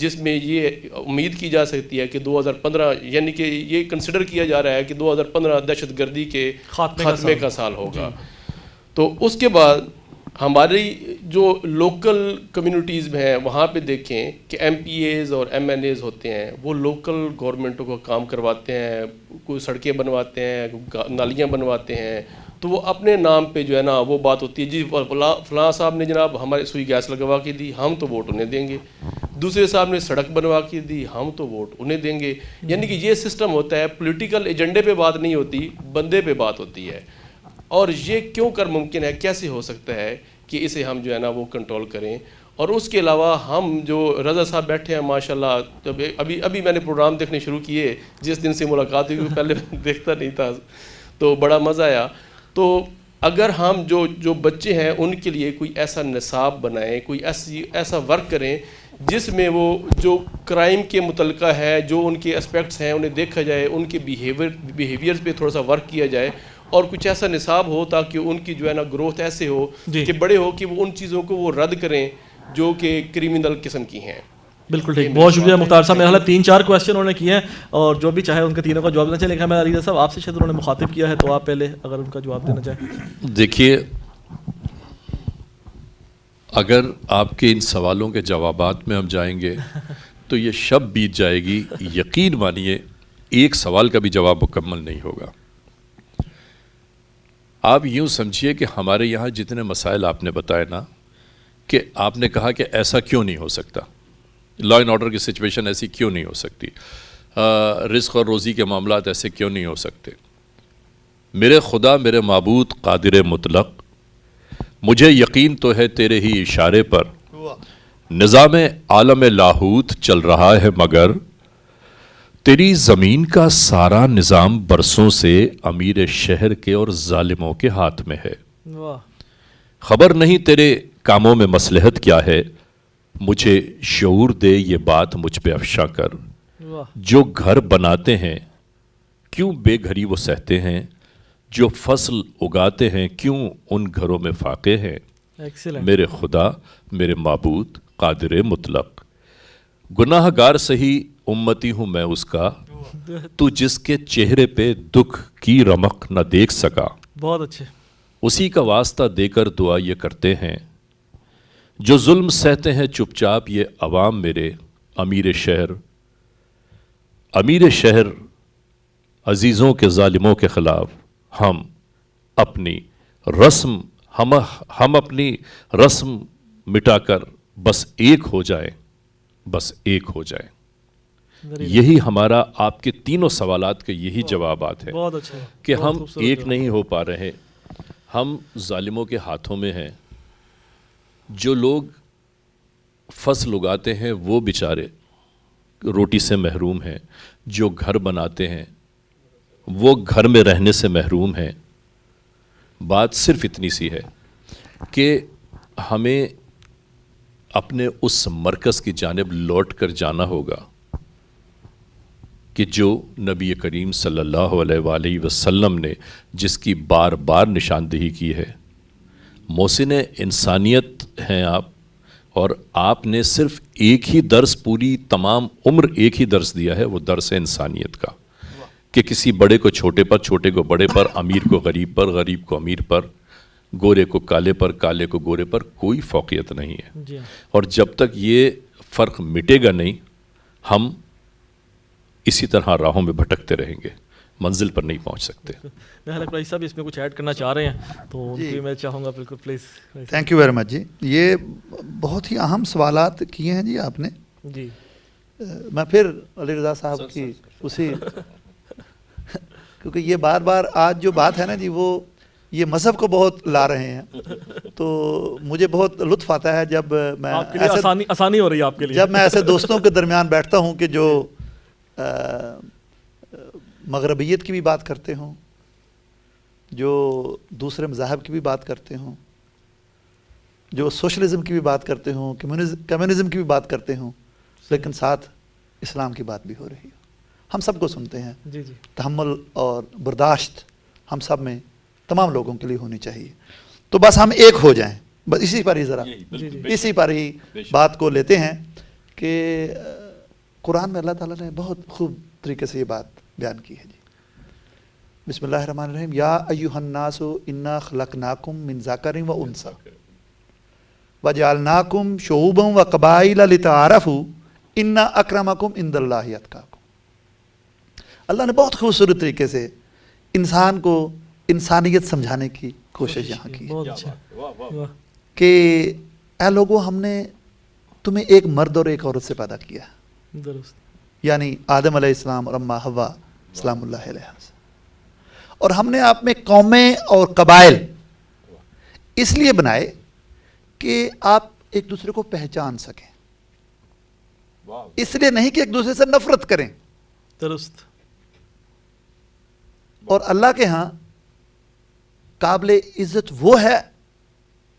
جس میں یہ امید کی جا سکتی ہے کہ 2015 یعنی کہ یہ کنسیڈر کیا جا رہا ہے کہ 2015 دہشت گردی کے خاتمے کا سال ہوگا. تو اس کے بعد ہماری جو لوکل کمیونٹیز میں ہیں وہاں پہ دیکھیں کہ ایم پی ایز اور ایم این ایز ہوتے ہیں، وہ لوکل گورنمنٹوں کو کام کرواتے ہیں، کوئی سڑکیں بنواتے ہیں، نالیاں بنواتے ہیں. تو وہ اپنے نام پہ جو ہے نا وہ بات ہوتی ہے، جی فلاں صاحب نے جناب ہمارے سوئی گیس لگوا کے دی، ہم تو ووٹ انہیں دیں گے. دوسرے صاحب نے سڑک بنوا کے دی، ہم تو ووٹ انہیں دیں گے. یعنی کہ یہ سسٹم ہوتا ہے، پولیٹیکل ایجنڈے پہ بات نہیں ہوتی، بندے پہ بات ہوتی ہے. اور یہ کیوں کر ممکن ہے، کیسے ہو سکتا ہے کہ اسے ہم جو ہے نا وہ کنٹرول کریں؟ اور اس کے علاوہ ہم جو رضا صاحب بیٹھے ہیں ماشاءاللہ، جب ابھی میں نے پروگرام دیکھنے شروع کیے جس دن سے ملاقات ہوئی، پہلے دیکھتا نہیں تھا، تو بڑا مزہ آیا. تو اگر ہم جو بچے ہیں ان کے لیے کوئی ایسا نصاب بنائیں، کوئی ایسا ورک کریں جس میں وہ جو کرائم کے متعلقہ ہے، جو ان کے اسپیکٹس ہیں انہیں دیکھا جائے، ان کے بیہیویئرز پہ تھوڑا سا ورک کیا جائے، اور کچھ ایسا نصاب ہو تاکہ ان کی جو ہے نا گروتھ ایسے ہو کہ بڑے ہو کہ وہ ان چیزوں کو وہ رد کریں جو کہ کرمنل قسم کی ہیں. بالکل ٹھیک، بہت شکریہ مختار صاحب. میرا خیال ہے 3-4 کویشچن انہوں نے کیے ہیں اور جو بھی چاہے ان کے تینوں کا جواب دینا چاہے، لیکن میں علی صاحب آپ سے شاید انہوں نے مخاطب کیا ہے تو آپ پہلے اگر ان کا جواب دینا چاہیں. دیکھیے، اگر آپ کے ان سوالوں کے جوابات میں ہم جائیں گے تو یہ شب بیت جائے گی. یقین مانیے ایک سوال کا بھی جواب مکمل نہیں ہوگا. آپ یوں سمجھیے کہ ہمارے یہاں جتنے مسائل آپ نے بتائے نا، کہ آپ نے کہا کہ ایسا کیوں نہیں ہو سکتا، لا اینڈ آرڈر کی سچویشن ایسی کیوں نہیں ہو سکتی، رزق اور روزی کے معاملات ایسے کیوں نہیں ہو سکتے. میرے خدا میرے معبود قادر مطلق، مجھے یقین تو ہے تیرے ہی اشارے پر نظام عالم لاہوت چل رہا ہے، مگر تیری زمین کا سارا نظام برسوں سے امیر شہر کے اور ظالموں کے ہاتھ میں ہے. خبر نہیں تیرے کاموں میں مصلحت کیا ہے، مجھے شعور دے یہ بات مجھ پہ افشاں کر. جو گھر بناتے ہیں کیوں بے گھری وہ سہتے ہیں، جو فصل اگاتے ہیں کیوں ان گھروں میں فاقے ہیں. میرے خدا میرے معبود قادر مطلق، گناہ گار سہی امتی ہوں میں اس کا، تو جس کے چہرے پہ دکھ کی رمق نہ دیکھ سکا. بہت اچھے. اسی کا واسطہ دے کر دعا یہ کرتے ہیں، جو ظلم سہتے ہیں چپ چاپ یہ عوام میرے. امیر شہر عزیزوں کے ظالموں کے خلاف ہم اپنی رسم مٹا کر بس ایک ہو جائیں، بس ایک ہو جائیں. یہی ہمارا آپ کے تینوں سوالات کے یہی جوابات ہیں کہ ہم ایک نہیں ہو پا رہے. ہم ظالموں کے ہاتھوں میں ہیں. جو لوگ فصل اگاتے ہیں وہ بیچارے روٹی سے محروم ہیں، جو گھر بناتے ہیں وہ گھر میں رہنے سے محروم ہیں. بات صرف اتنی سی ہے کہ ہمیں اپنے اس مرکز کی جانب لوٹ کر جانا ہوگا کہ جو نبی کریم صلی اللہ علیہ وآلہ وسلم نے جس کی بار بار نشاندہی کی ہے. محسن انسانیت ہیں آپ، اور آپ نے صرف ایک ہی درس پوری تمام عمر ایک ہی درس دیا ہے، وہ درس انسانیت کا، کہ کسی بڑے کو چھوٹے پر، چھوٹے کو بڑے پر، امیر کو غریب پر، غریب کو امیر پر، گورے کو کالے پر، کالے کو گورے پر کوئی فوقیت نہیں ہے. اور جب تک یہ فرق مٹے گا نہیں، ہم اسی طرح راہوں میں بھٹکتے رہیں گے، منزل پر نہیں پہنچ سکتے. میں حلق رئیس صاحب اس میں کچھ ایڈ کرنا چاہ رہے ہیں تو ان کی میں چاہوں گا بالکل please. Thank you very much جی. یہ بہت ہی اہم سوالات کیے ہیں جی آپ نے. جی میں پھر علی رضا صاحب کی اسی کیونکہ یہ بار بار آج جو بات ہے نا جی، وہ یہ مذہب کو بہت لا رہے ہیں، تو مجھے بہت لطف آتا ہے جب میں آپ کے لیے آسانی ہو رہی ہے آپ کے لیے، جب میں ایسے دوستوں کے درمیان بیٹھتا ہوں کہ جو مغربیت کی بھی بات کرتے ہوں، جو دوسرے مذاہب کی بھی بات کرتے ہوں، جو سوشلزم کی بھی بات کرتے ہوں، کمیونزم کی بھی بات کرتے ہوں، لیکن ساتھ اسلام کی بات بھی ہو رہی ہے. ہم سب کو سنتے ہیں. جی جی تحمل اور برداشت ہم سب میں تمام لوگوں کے لیے ہونی چاہیے. تو بس ہم ایک ہو جائیں، بس اسی پر ہی ذرا اسی پر ہی بات کو لیتے ہیں کہ قرآن میں اللہ تعالیٰ نے بہت خوب طریقے سے یہ بات بیان کی ہے جی. بسم اللہ الرحمن الرحیم. یا ایھا الناس انا خلقناکم من ذکر و انثی وجعلناکم شعوبا وقبائل لتعارفوا ان اکرمکم عند اللہ اتقاکم. اللہ نے بہت خوبصورت طریقے سے انسان کو انسانیت سمجھانے کی کوشش یہاں کی ہے کہ اے لوگوں، ہم نے تمہیں ایک مرد اور ایک عورت سے پیدا کیا، درست، یعنی آدم علیہ السلام اور اماں حوا سلام اللہ علیہ، اور ہم نے آپ میں قومیں اور قبائل اس لیے بنائے کہ آپ ایک دوسرے کو پہچان سکیں، اس لیے نہیں کہ ایک دوسرے سے نفرت کریں. درست. اور اللہ کے ہاں قابل عزت وہ ہے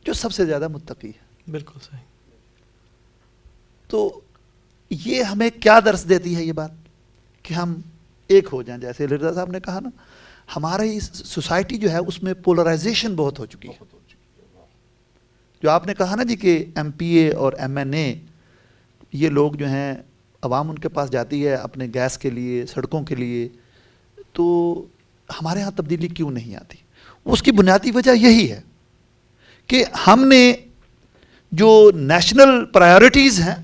جو سب سے زیادہ متقی ہے. بالکل صحیح. تو یہ ہمیں کیا درس دیتی ہے یہ بات کہ ہم ایک ہو جائیں. جیسے رضا صاحب نے کہا نا، ہماری سوسائٹی جو ہے اس میں پولرائزیشن بہت ہو چکی ہے. جو آپ نے کہا نا جی کہ ایم پی اے اور ایم این اے، یہ لوگ جو ہیں عوام ان کے پاس جاتی ہے اپنے گیس کے لیے، سڑکوں کے لیے، تو ہمارے ہاں تبدیلی کیوں نہیں آتی؟ اس کی بنیادی وجہ یہی ہے کہ ہم نے جو نیشنل پرائیورٹیز ہیں،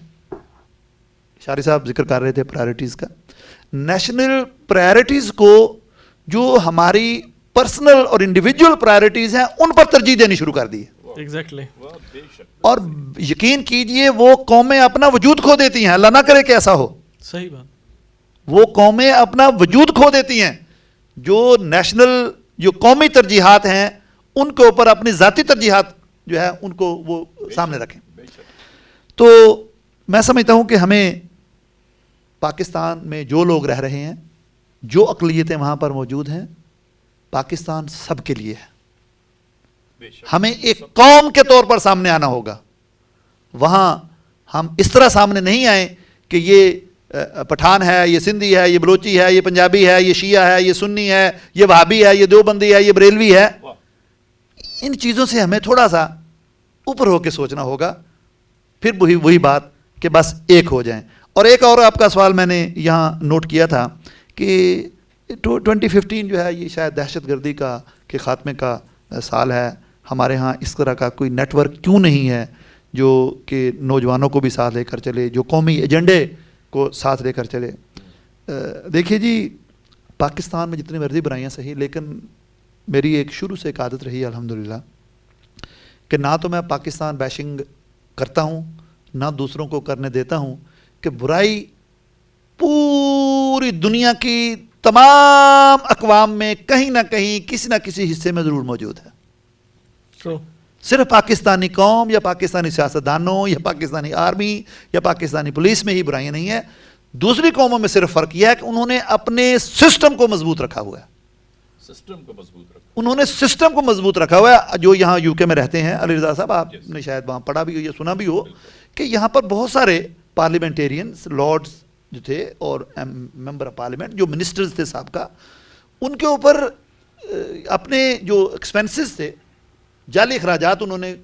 شاری صاحب ذکر کر رہے تھے پرائیورٹیز کا، نیشنل پرائیورٹیز کو جو ہماری پرسنل اور انڈیویجول پرائیورٹیز ہیں ان پر ترجیح دینی شروع کر دی ہے. ایگزیکٹلی. اور یقین کیجئے وہ قومیں اپنا وجود کھو دیتی ہیں. اللہ نہ کرے کہ ایسا ہو. صحیح بات. وہ قومیں اپنا وجود کھو دیتی ہیں جو نیشنل، جو قومی ترجیحات ہیں ان کے اوپر اپنی ذاتی ترجیحات جو ہے ان کو وہ سامنے رکھیں. تو میں سمجھتا ہوں کہ ہمیں پاکستان میں جو لوگ رہ رہے ہیں، جو اقلیتیں وہاں پر موجود ہیں، پاکستان سب کے لیے ہے. ہمیں ایک قوم کے طور پر سامنے آنا ہوگا. وہاں ہم اس طرح سامنے نہیں آئیں کہ یہ پٹھان ہے، یہ سندھی ہے، یہ بلوچی ہے، یہ پنجابی ہے، یہ شیعہ ہے، یہ سنی ہے، یہ وہابی ہے، یہ دیوبندی ہے، یہ بریلوی ہے. ان چیزوں سے ہمیں تھوڑا سا اوپر ہو کے سوچنا ہوگا. پھر وہی بات کہ بس ایک ہو جائیں. اور ایک اور آپ کا سوال میں نے یہاں نوٹ کیا تھا کہ 2015 جو ہے یہ شاید دہشت گردی کا کے خاتمے کا سال ہے. ہمارے ہاں اس طرح کا کوئی نیٹ ورک کیوں نہیں ہے جو کہ نوجوانوں کو بھی ساتھ لے کر چلے، جو قومی ایجنڈے کو ساتھ لے کر چلے. دیکھیے جی، پاکستان میں جتنی مرضی برائیاں صحیح، لیکن میری ایک شروع سے ایک عادت رہی ہے الحمدللہ کہ نہ تو میں پاکستان بیشنگ کرتا ہوں، نہ دوسروں کو کرنے دیتا ہوں. کہ برائی پوری دنیا کی تمام اقوام میں کہیں نہ کہیں کسی نہ کسی حصے میں ضرور موجود ہے. صرف پاکستانی قوم یا پاکستانی سیاستدانوں یا پاکستانی آرمی یا پاکستانی پولیس میں ہی برائیاں نہیں ہیں. دوسری قوموں میں صرف فرق یہ ہے کہ انہوں نے اپنے سسٹم کو مضبوط رکھا ہوا ہے. انہوں نے سسٹم کو مضبوط رکھا ہوا ہے. جو یہاں یو کے میں رہتے ہیں، علی رضا صاحب آپ نے شاید وہاں پڑھا بھی ہو یا سنا بھی ہو کہ یہاں پر بہت سارے پارلیمنٹیرینز، لارڈز جو تھے اور ممبر آف پارلیمنٹ جو منسٹرز تھے سابقہ، ان کے اوپر اپنے جو ایکسپینسز تھے، جعلی اخراجات انہوں نے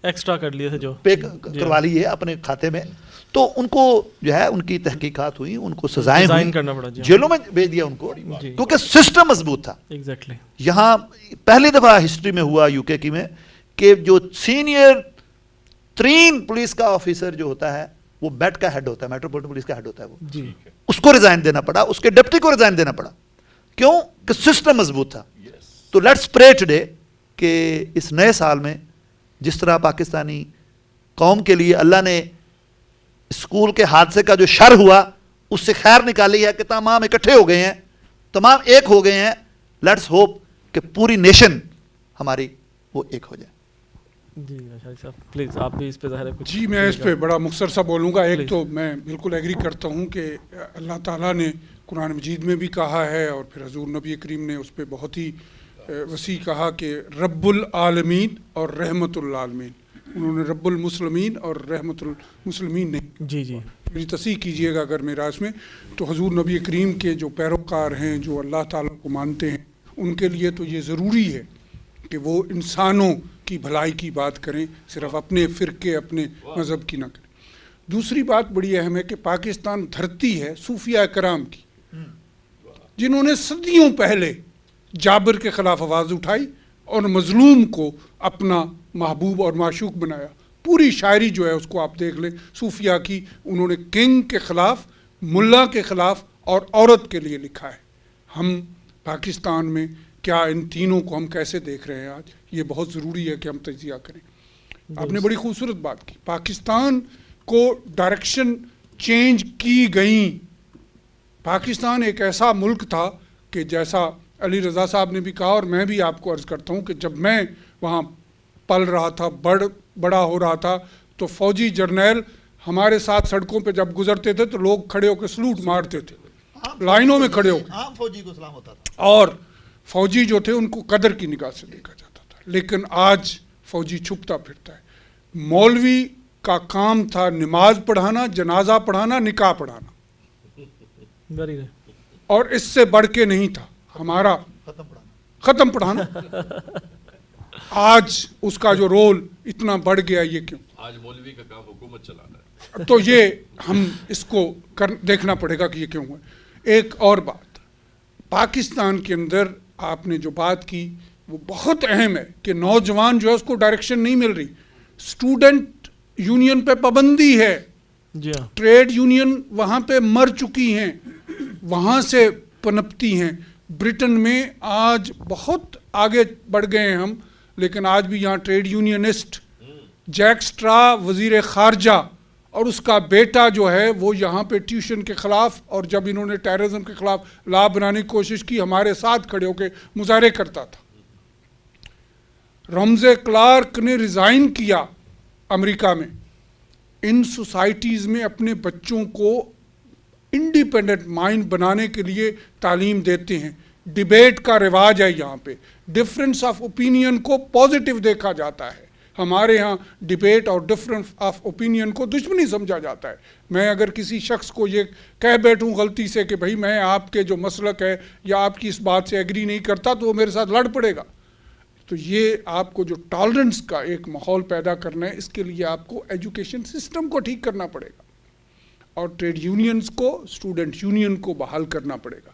ایکسٹرا کر لیے تھے جو پے کروا لی ہے اپنے کھاتے میں، تو ان کو جو ہے ان کی تحقیقات ہوئی، ان کو سزائیں ہوئیں، کرنا پڑا، جیلوں میں بھیج دیا ان کو، کیونکہ سسٹم مضبوط تھا. ایگزیکٹلی. یہاں پہلی دفعہ ہسٹری میں ہوا یو کے کی میں کہ جو سینئر ترین پولیس کا آفیسر جو ہوتا ہے وہ میٹ کا ہیڈ ہوتا ہے، میٹروپولیٹن پولیس کا ہیڈ ہوتا ہے، وہ جی اس کو ریزائن دینا پڑا، اس کے ڈپٹی کو ریزائن دینا پڑا. کیوں؟ کہ سسٹم مضبوط تھا. تو لیٹس پرے ٹوڈے کہ اس نئے سال میں جس طرح پاکستانی قوم کے لیے اللہ نے اسکول کے حادثے کا جو شر ہوا اس سے خیر نکالی ہے کہ تمام اکٹھے ہو گئے ہیں، تمام ایک ہو گئے ہیں. لیٹس ہوپ کہ پوری نیشن ہماری وہ ایک ہو جائے. جی اشاری صاحب پلیز آپ بھی اس پہ ظاہر ہے کچھ. جی میں اس پہ بڑا مختصر سا بولوں گا. ایک تو میں بالکل ایگری کرتا ہوں کہ اللہ تعالیٰ نے قرآن مجید میں بھی کہا ہے اور پھر حضور نبی کریم نے اس پہ بہت ہی وسیع کہا کہ رب العالمین اور رحمت العالمین. انہوں نے رب المسلمین اور رحمت المسلمین نہیں. جی جی میری تصحیح کیجئے گا اگر میراث میں، تو حضور نبی کریم کے جو پیروکار ہیں، جو اللہ تعالیٰ کو مانتے ہیں، ان کے لیے تو یہ ضروری ہے کہ وہ انسانوں کی بھلائی کی بات کریں، صرف اپنے فرقے اپنے مذہب کی نہ کریں. دوسری بات بڑی اہم ہے کہ پاکستان دھرتی ہے صوفیاء کرام کی، جنہوں نے صدیوں پہلے جابر کے خلاف آواز اٹھائی اور مظلوم کو اپنا محبوب اور معشوق بنایا. پوری شاعری جو ہے اس کو آپ دیکھ لیں صوفیاء کی، انہوں نے کنگ کے خلاف، ملا کے خلاف اور عورت کے لیے لکھا ہے. ہم پاکستان میں کیا ان تینوں کو ہم کیسے دیکھ رہے ہیں آج؟ یہ بہت ضروری ہے کہ ہم تجزیہ کریں. آپ نے بڑی خوبصورت بات کی. پاکستان کو ڈائریکشن چینج کی گئیں. پاکستان ایک ایسا ملک تھا کہ جیسا علی رضا صاحب نے بھی کہا اور میں بھی آپ کو عرض کرتا ہوں کہ جب میں وہاں پل رہا تھا، بڑا ہو رہا تھا، تو فوجی جرنیل ہمارے ساتھ سڑکوں پہ جب گزرتے تھے تو لوگ کھڑے ہو کے سلوٹ مارتے تھے، لائنوں میں کھڑے ہو کے. عام فوجی کو سلام ہوتا تھا. اور فوجی جو تھے ان کو قدر کی نگاہ سے دیکھا جاتا تھا. لیکن آج فوجی چھپتا پھرتا ہے. مولوی کا کام تھا نماز پڑھانا، جنازہ پڑھانا، نکاح پڑھانا، اور اس سے بڑھ کے نہیں تھا ہمارا ختم پڑھانا. آج اس کا جو رول اتنا بڑھ گیا، یہ کیوں؟ آج مولوی کا کام حکومت چلانا ہے. تو یہ ہم اس کو دیکھنا پڑے گا کہ یہ کیوں ہوا. ایک اور بات، پاکستان کے اندر آپ نے جو بات کی وہ بہت اہم ہے کہ نوجوان جو ہے اس کو ڈائریکشن نہیں مل رہی. اسٹوڈنٹ یونین پہ پابندی ہے، جی ہاں، ٹریڈ یونین وہاں پہ مر چکی ہیں، وہاں سے پنپتی ہیں. برٹن میں آج بہت آگے بڑھ گئے ہیں ہم، لیکن آج بھی یہاں ٹریڈ یونینسٹ جیک سٹرا وزیر خارجہ اور اس کا بیٹا جو ہے وہ یہاں پہ ٹیوشن کے خلاف، اور جب انہوں نے ٹیررزم کے خلاف لا بنانے کی کوشش کی ہمارے ساتھ کھڑے ہو کے مظاہرے کرتا تھا. رمزے کلارک نے ریزائن کیا امریکہ میں. ان سوسائٹیز میں اپنے بچوں کو انڈیپینڈنٹ مائنڈ بنانے کے لیے تعلیم دیتے ہیں. ڈیبیٹ کا رواج ہے یہاں پہ، ڈفرینس آف اوپینین کو پازیٹیو دیکھا جاتا ہے. ہمارے ہاں ڈیبیٹ اور ڈفرینس آف اوپینین کو دشمنی سمجھا جاتا ہے. میں اگر کسی شخص کو یہ کہہ بیٹھوں غلطی سے کہ بھائی میں آپ کے جو مسلک ہے یا آپ کی اس بات سے ایگری نہیں کرتا، تو وہ میرے ساتھ لڑ پڑے گا. تو یہ آپ کو جو ٹالرنس کا ایک ماحول پیدا کرنا ہے، اس کے لیے آپ کو ایجوکیشن سسٹم کو ٹھیک کرنا پڑے گا اور ٹریڈ یونینز کو، اسٹوڈنٹ یونین کو بحال کرنا پڑے گا.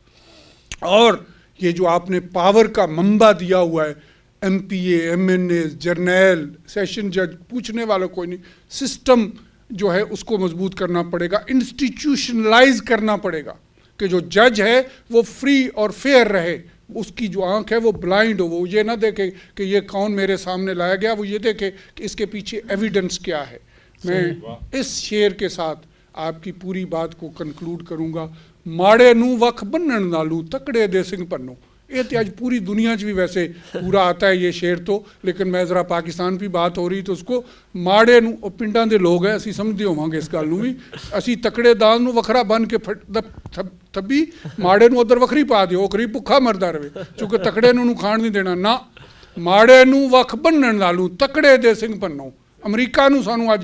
اور یہ جو آپ نے پاور کا منبع دیا ہوا ہے، ایم پی اے، ایم این اے، جرنیل، سیشن جج، پوچھنے والا کوئی نہیں. سسٹم جو ہے اس کو مضبوط کرنا پڑے گا، انسٹیٹیوشنلائز کرنا پڑے گا کہ جو جج ہے وہ فری اور فیئر رہے. اس کی جو آنکھ ہے وہ بلائنڈ ہو، وہ یہ نہ دیکھے کہ یہ کون میرے سامنے لایا گیا، وہ یہ دیکھے کہ اس کے پیچھے ایویڈنس کیا ہے. میں اس شعر کے ساتھ آپ کی پوری بات کو کنکلوڈ کروں گا. ماڑے نو وکھ بنن نالو تکڑے دے سنگھ پنو. یہ تو آج پوری دنیا بھی ویسے پورا آتا ہے یہ شعر تو، لیکن میں ذرا پاکستان بھی بات ہو رہی تو اس کو ماڑے نو، پنڈاں دے لوگ ہیں اسی سمجھدے ہوواں گے اس گل نو بھی، اسی تکڑے دان نو وکھرا بن کے تھبی ماڑے نو ادھر وکھری پا دیو، غریب بھکھا مردا رہے چونکہ تکڑے نو کھان نہیں دینا. نہ، ماڑے نو وکھ بنن نالو تکڑے دے سنگھ پنو. ਅਮਰੀਕਾ ਨੂੰ ਸਾਨੂੰ ਅੱਜ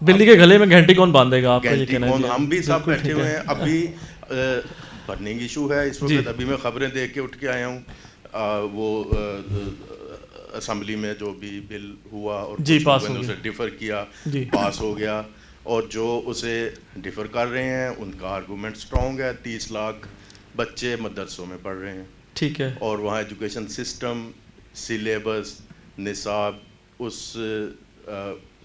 بلی کے گلے میں گھنٹی کون باندھے گا آپ کا یہ کہنا ہے؟ ہم بھی سب بیٹھے ہوئے ہیں. ابھی برننگ ایشو ہے اس وقت. ابھی میں خبریں دیکھ کے اٹھ کے آیا ہوں. وہ اسمبلی میں جو بھی بل ہوا اور پاس ہو اسے ڈیفر کیا, پاس ہو گیا, اور جو اسے ڈیفر کر رہے ہیں ان کا آرگومنٹ اسٹرانگ ہے. 30 لاکھ بچے مدرسوں میں پڑھ رہے ہیں, ٹھیک ہے, اور وہاں ایجوکیشن سسٹم, سلیبس, نصاب, اس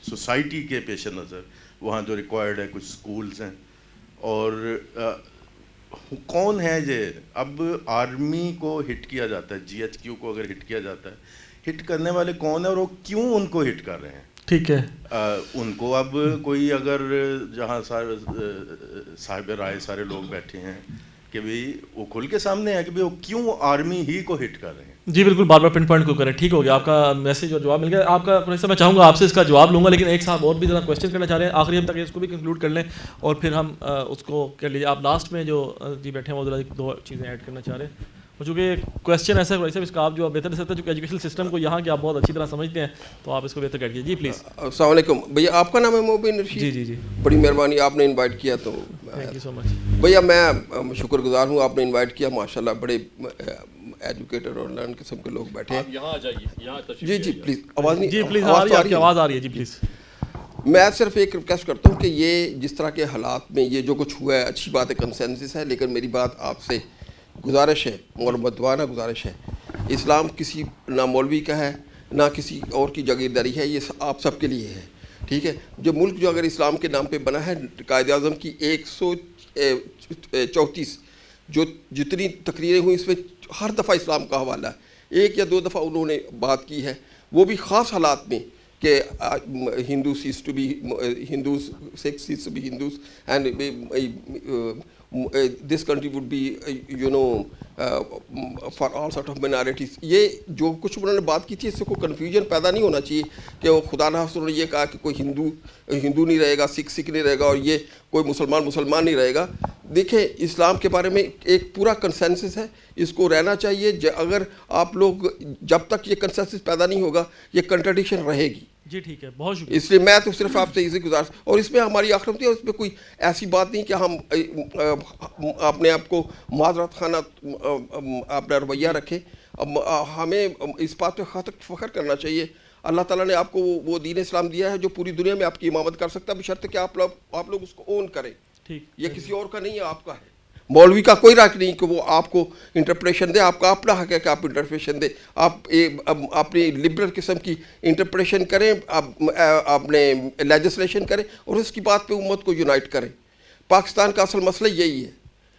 سوسائٹی کے پیش نظر وہاں جو ریکوائرڈ ہے, کچھ سکولز ہیں. اور کون ہے یہ؟ اب آرمی کو ہٹ کیا جاتا ہے, GHQ کو اگر ہٹ کیا جاتا ہے, ہٹ کرنے والے کون ہیں اور وہ کیوں ان کو ہٹ کر رہے ہیں؟ ٹھیک ہے, ان کو اب کوئی اگر جہاں صاحب رائے سارے لوگ بیٹھے ہیں کہ بھئی وہ کھل کے سامنے ہے کہ بھئی وہ کیوں آرمی ہی کو ہٹ کر رہے ہیں. جی بالکل, بار بار پن پوائنٹ کو کریں. ٹھیک ہو گیا, آپ کا میسج اور جواب مل گیا. آپ کا پروفیسر میں چاہوں گا آپ سے اس کا جواب لوں گا, لیکن ایک صاحب اور بھی ذرا کویشچن کرنا چاہ رہے ہیں آخری ہم تک, اس کو بھی کنکلوڈ کر لیں اور پھر ہم اس کو کر لیجیے. آپ لاسٹ میں جو جی بیٹھے ہیں وہ ذرا 2 چیزیں ایڈ کرنا چاہ رہے ہیں, اور چونکہ کویشچن ایسا ہے اس کا آپ جو بہتر سکتے ہیں, چونکہ ایجوکیشن سسٹم کو یہاں کے آپ بہت اچھی طرح سمجھتے ہیں, تو آپ اس کو بہتر کریے. جی پلیز. السلام علیکم بھیا, آپ کا نام ہے مبین رشید؟ جی جی جی, بڑی مہربانی, آپ نے انوائٹ کیا تو تھینک یو سو مچ. بھیا میں شکر گزار ہوں, آپ نے انوائٹ کیا, ماشاء اللہ بڑے ایجوکیٹر اور لرن قسم کے لوگ بیٹھے ہیں. یہاں آ جائیے, یہاں تشریف. جی جی پلیز, آواز نہیں, جی پلیز آواز آ رہی ہے. جی پلیز. میں صرف ایک ریکویسٹ کرتا ہوں کہ یہ جس طرح کے حالات میں یہ جو کچھ ہوا ہے, اچھی بات ہے, کنسنسس ہے, لیکن میری بات آپ سے گزارش ہے اور مدوانہ گزارش ہے, اسلام کسی نہ مولوی کا ہے نہ کسی اور کی جاگیرداری ہے, یہ آپ سب کے لیے ہے. ٹھیک ہے, جو ملک جو اگر اسلام کے نام پہ بنا ہے, قائد اعظم کی 134 جو جتنی تقریریں ہوئی اس میں ہر دفعہ اسلام کا حوالہ ہے. 1 یا 2 دفعہ انہوں نے بات کی ہے, وہ بھی خاص حالات میں کہ Hindus ceases to be Hindus, Sikh ceases to be Hindus, and this country would be for all sort of minorities. یہ جو کچھ انہوں نے بات کی تھی, اس سے کوئی کنفیوژن پیدا نہیں ہونا چاہیے کہ وہ خدا نہ انہوں نے یہ کہا کہ کوئی ہندو نہیں رہے گا, سکھ نہیں رہے گا, اور یہ کوئی مسلمان نہیں رہے گا. دیکھیں, اسلام کے بارے میں ایک پورا کنسنسس ہے, اس کو رہنا چاہیے. اگر آپ لوگ, جب تک یہ کنسنسس پیدا نہیں ہوگا, یہ کنٹرڈکشن رہے گی. جی ٹھیک ہے, بہت شکریہ. اس لیے میں تو صرف آپ سے اسی گزارش, اور اس میں ہماری آخرت ہے, اور اس میں کوئی ایسی بات نہیں کہ ہم اپنے آپ کو معذرت خانہ اپنا رویہ رکھیں. ہمیں اس بات پہ فخر کرنا چاہیے. اللہ تعالیٰ نے آپ کو وہ دین اسلام دیا ہے جو پوری دنیا میں آپ کی امامت کر سکتا ہے, بشرط کہ آپ لوگ اس کو اون کریں. یہ کسی اور کا نہیں ہے, آپ کا ہے. مولوی کا کوئی حق نہیں کہ وہ آپ کو انٹرپریشن دے, آپ کا اپنا حق ہے کہ آپ انٹرپریشن دیں. آپ اپنی لبرل قسم کی انٹرپریشن کریں, آپ نے لیجسلیشن کریں, اور اس کی بات پہ امت کو یونائٹ کریں. پاکستان کا اصل مسئلہ یہی ہے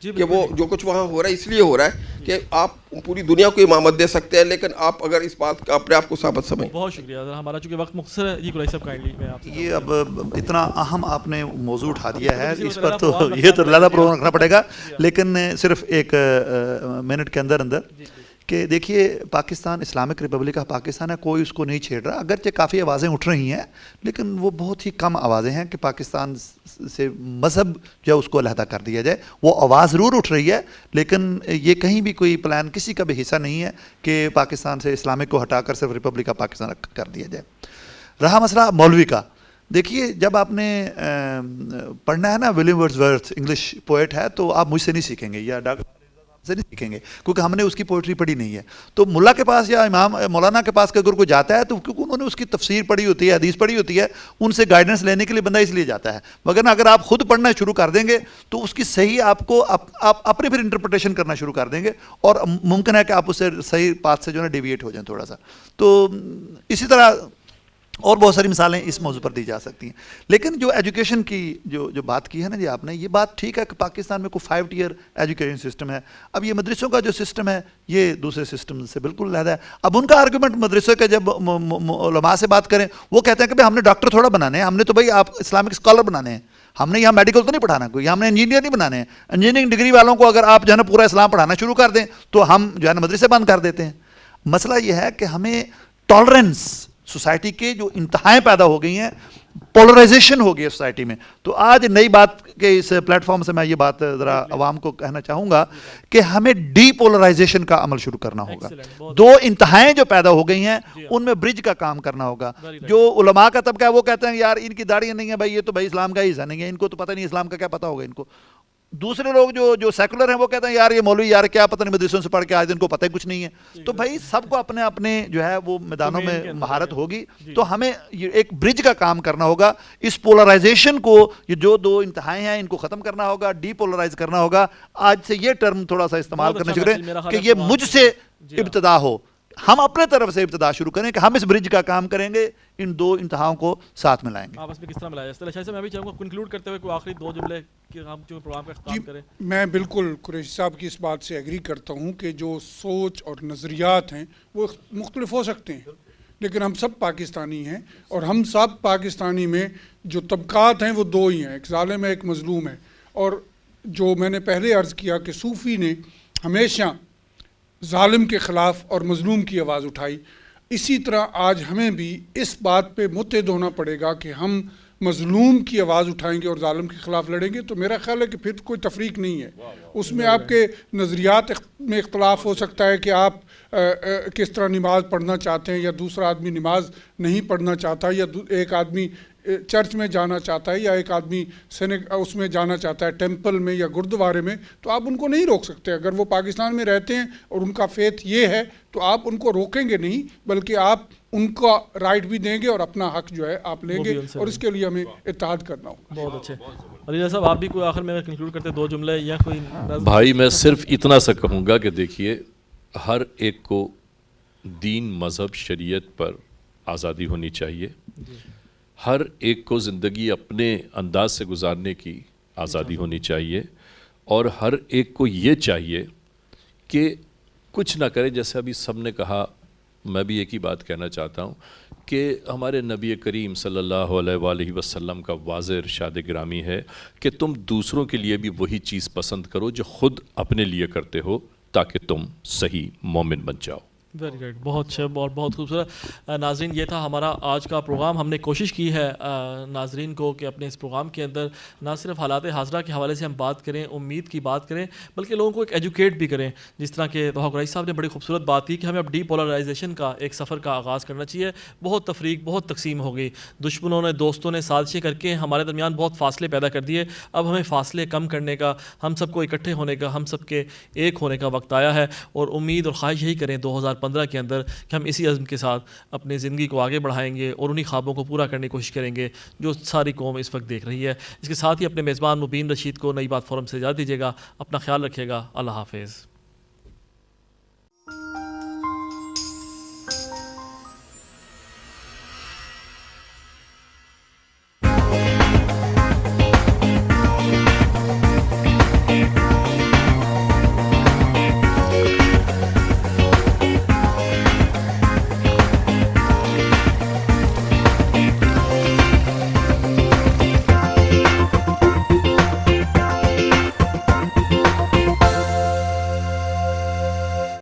کہ وہ جو کچھ وہاں ہو رہا ہے اس لیے ہو رہا ہے کہ آپ پوری دنیا کو امامت دے سکتے ہیں, لیکن آپ اگر اس بات کا اپنے آپ کو ثابت سمجھیں. بہت شکریہ. ہمارا چونکہ وقت مختصر ہے, جی قریشی صاحب کائنڈلی میں آپ یہ اب اتنا اہم آپ نے موضوع اٹھا دیا ہے, اس پر تو یہ تو زیادہ پروگرام رکھنا پڑے گا, لیکن صرف 1 منٹ کے اندر کہ دیکھیے, Pakistan Islamic republic of Pakistan ہے, کوئی اس کو نہیں چھیڑ رہا. اگرچہ کافی آوازیں اٹھ رہی ہیں, لیکن وہ بہت ہی کم آوازیں ہیں کہ پاکستان سے مذہب جو اس کو علیحدہ کر دیا جائے. وہ آواز ضرور اٹھ رہی ہے, لیکن یہ کہیں بھی کوئی پلان کسی کا بھی حصہ نہیں ہے کہ پاکستان سے اسلامک کو ہٹا کر صرف ریپبلک آف پاکستان کر دیا جائے. رہا مسئلہ مولوی کا, دیکھیے جب آپ نے پڑھنا ہے نا, ولیم ورڈزورتھ انگلش پوئٹ ہے, تو آپ مجھ سے نہیں سیکھیں گے یا ڈاکٹر سے نہیں سیکھیں گے, کیونکہ ہم نے اس کی پوئٹری پڑھی نہیں ہے. تو ملا کے پاس یا امام مولانا کے پاس اگر کوئی جاتا ہے تو کیونکہ انہوں نے اس کی تفسیر پڑھی ہوتی ہے, حدیث پڑھی ہوتی ہے, ان سے گائیڈنس لینے کے لیے بندہ اس لیے جاتا ہے. مگر اگر آپ خود پڑھنا شروع کر دیں گے تو اس کی صحیح آپ کو آپ اپنے پھر انٹرپریٹیشن کرنا شروع کر دیں گے, اور ممکن ہے کہ آپ اس سے صحیح پاتھ سے جو ہے ڈیویٹ ہو جائیں تھوڑا سا. تو اسی طرح اور بہت ساری مثالیں اس موضوع پر دی جا سکتی ہیں. لیکن جو ایجوکیشن کی جو بات کی ہے نا جی آپ نے, یہ بات ٹھیک ہے کہ پاکستان میں کوئی 5 ٹیئر ایجوکیشن سسٹم ہے. اب یہ مدرسوں کا جو سسٹم ہے یہ دوسرے سسٹم سے بالکل علیحدہ ہے. اب ان کا آرگومنٹ مدرسوں کے جب علماء سے بات کریں, وہ کہتے ہیں کہ بھائی ہم نے ڈاکٹر تھوڑا بنانے ہیں, ہم نے تو بھائی آپ اسلامک اسکالر بنانے ہیں, ہم نے یہاں میڈیکل تو نہیں پڑھانا, کوئی ہم نے انجینئر نہیں بنانے ہیں. انجینئرنگ ڈگری والوں کو اگر آپ جو ہے نا پورا اسلام پڑھانا شروع کر دیں تو ہم جو ہے نا مدرسے بند کر دیتے ہیں. مسئلہ یہ ہے کہ ہمیں ٹالرنس سوسائٹی کے جو انتہائیں پیدا ہو گئی ہیں, پولرائزیشن ہو گئی ہے سوسائٹی میں. تو آج نئی بات کے اس پلیٹ فارم سے میں یہ بات ذرا عوام کو کہنا چاہوں گا کہ ہمیں ڈی پولرائزیشن کا عمل شروع کرنا ہوگا. دو انتہائیں جو پیدا ہو گئی ہیں ان میں برج کا کام کرنا ہوگا. جو علماء کا طبقہ ہے وہ کہتے ہیں یار ان کی داڑیاں نہیں ہیں بھائی, یہ تو بھائی اسلام کا ہی حصہ نہیں ہے, ان کو تو پتہ نہیں اسلام کا کیا پتہ ہوگا ان کو. دوسرے لوگ جو سیکولر ہیں وہ کہتے ہیں یار یہ مولوی یار کیا پتہ نہیں مدرسوں سے پڑھ کے آج ان کو پتہ ہی کچھ نہیں ہے. تو بھائی سب کو اپنے اپنے جو ہے وہ میدانوں میں مہارت ہوگی, تو ہمیں ایک برج کا کام کرنا ہوگا. اس پولرائزیشن کو, یہ جو دو انتہائیں ہیں ان کو ختم کرنا ہوگا, ڈی پولرائز کرنا ہوگا. آج سے یہ ٹرم تھوڑا سا استعمال کرنا شروع کریں کہ یہ مجھ سے ابتدا ہو, ہم اپنے طرف سے ابتدا شروع کریں کہ ہم اس برج کا کام کریں گے, ان دو انتہاؤں کو ساتھ ملائیں گے. آپس میں کس طرح ملایا جائے؟ شاید میں بھی چاہوں گا کنکلوڈ کرتے ہوئے کوئی آخری دو جملے کہ ہم جو پروگرام کا اختتام کریں. میں بالکل قریشی صاحب کی اس بات سے ایگری کرتا ہوں کہ جو سوچ اور نظریات ہیں وہ مختلف ہو سکتے ہیں, لیکن ہم سب پاکستانی ہیں, اور ہم سب پاکستانی میں جو طبقات ہیں وہ دو ہی ہیں, ایک ظالم ہے ایک مظلوم ہے. اور جو میں نے پہلے عرض کیا کہ صوفی نے ہمیشہ ظالم کے خلاف اور مظلوم کی آواز اٹھائی, اسی طرح آج ہمیں بھی اس بات پہ متحد ہونا پڑے گا کہ ہم مظلوم کی آواز اٹھائیں گے اور ظالم کے خلاف لڑیں گے. تو میرا خیال ہے کہ پھر کوئی تفریق نہیں ہے, اس میں آپ کے نظریات میں اختلاف ہو سکتا ہے کہ آپ کس طرح نماز پڑھنا چاہتے ہیں, یا دوسرا آدمی نماز نہیں پڑھنا چاہتا, یا ایک آدمی چرچ میں جانا چاہتا ہے, یا ایک آدمی اس میں جانا چاہتا ہے ٹیمپل میں یا گردوارے میں, تو آپ ان کو نہیں روک سکتے. اگر وہ پاکستان میں رہتے ہیں اور ان کا فیتھ یہ ہے تو آپ ان کو روکیں گے نہیں, بلکہ آپ ان کا رائٹ بھی دیں گے اور اپنا حق جو ہے آپ لیں گے, اور اس کے لیے ہمیں اتحاد کرنا ہوگا. بہت اچھے. علی صاحب آپ بھی کوئی آخر میں کنکلوڈ کرتے دو جملے یا کوئی؟ بھائی میں صرف اتنا سا کہوں گا کہ دیکھیے, ہر ایک کو دین مذہب شریعت پر آزادی ہونی چاہیے, ہر ایک کو زندگی اپنے انداز سے گزارنے کی آزادی ہونی چاہیے, اور ہر ایک کو یہ چاہیے کہ کچھ نہ کرے. جیسے ابھی سب نے کہا, میں بھی ایک ہی بات کہنا چاہتا ہوں کہ ہمارے نبی کریم صلی اللہ علیہ وآلہ وسلم کا واضح ارشاد گرامی ہے کہ تم دوسروں کے لیے بھی وہی چیز پسند کرو جو خود اپنے لیے کرتے ہو, تاکہ تم صحیح مومن بن جاؤ. ویری گڈ, بہت اچھا اور بہت خوبصورت. ناظرین, یہ تھا ہمارا آج کا پروگرام. ہم نے کوشش کی ہے ناظرین کو کہ اپنے اس پروگرام کے اندر نہ صرف حالات حاضرہ کے حوالے سے ہم بات کریں, امید کی بات کریں, بلکہ لوگوں کو ایک ایجوکیٹ بھی کریں. جس طرح کہ توحق قریشی صاحب نے بڑی خوبصورت بات کی کہ ہمیں اب ڈی پولرائزیشن کا ایک سفر کا آغاز کرنا چاہیے. بہت تفریق, بہت تقسیم ہو گئی, دشمنوں نے دوستوں نے سازشیں کر کے ہمارے درمیان بہت فاصلے پیدا کر دیے. اب ہمیں فاصلے کم کرنے کا, ہم سب کو اکٹھے ہونے کا, ہم سب کے ایک ہونے کا وقت آیا ہے. اور امید اور خواہش یہی کریں 2015 کے اندر کہ ہم اسی عزم کے ساتھ اپنی زندگی کو آگے بڑھائیں گے اور انہی خوابوں کو پورا کرنے کی کوشش کریں گے جو ساری قوم اس وقت دیکھ رہی ہے. اس کے ساتھ ہی اپنے میزبان مبین رشید کو نئی بات فورم سے اجازت دیجیے گا. اپنا خیال رکھیے گا. اللہ حافظ.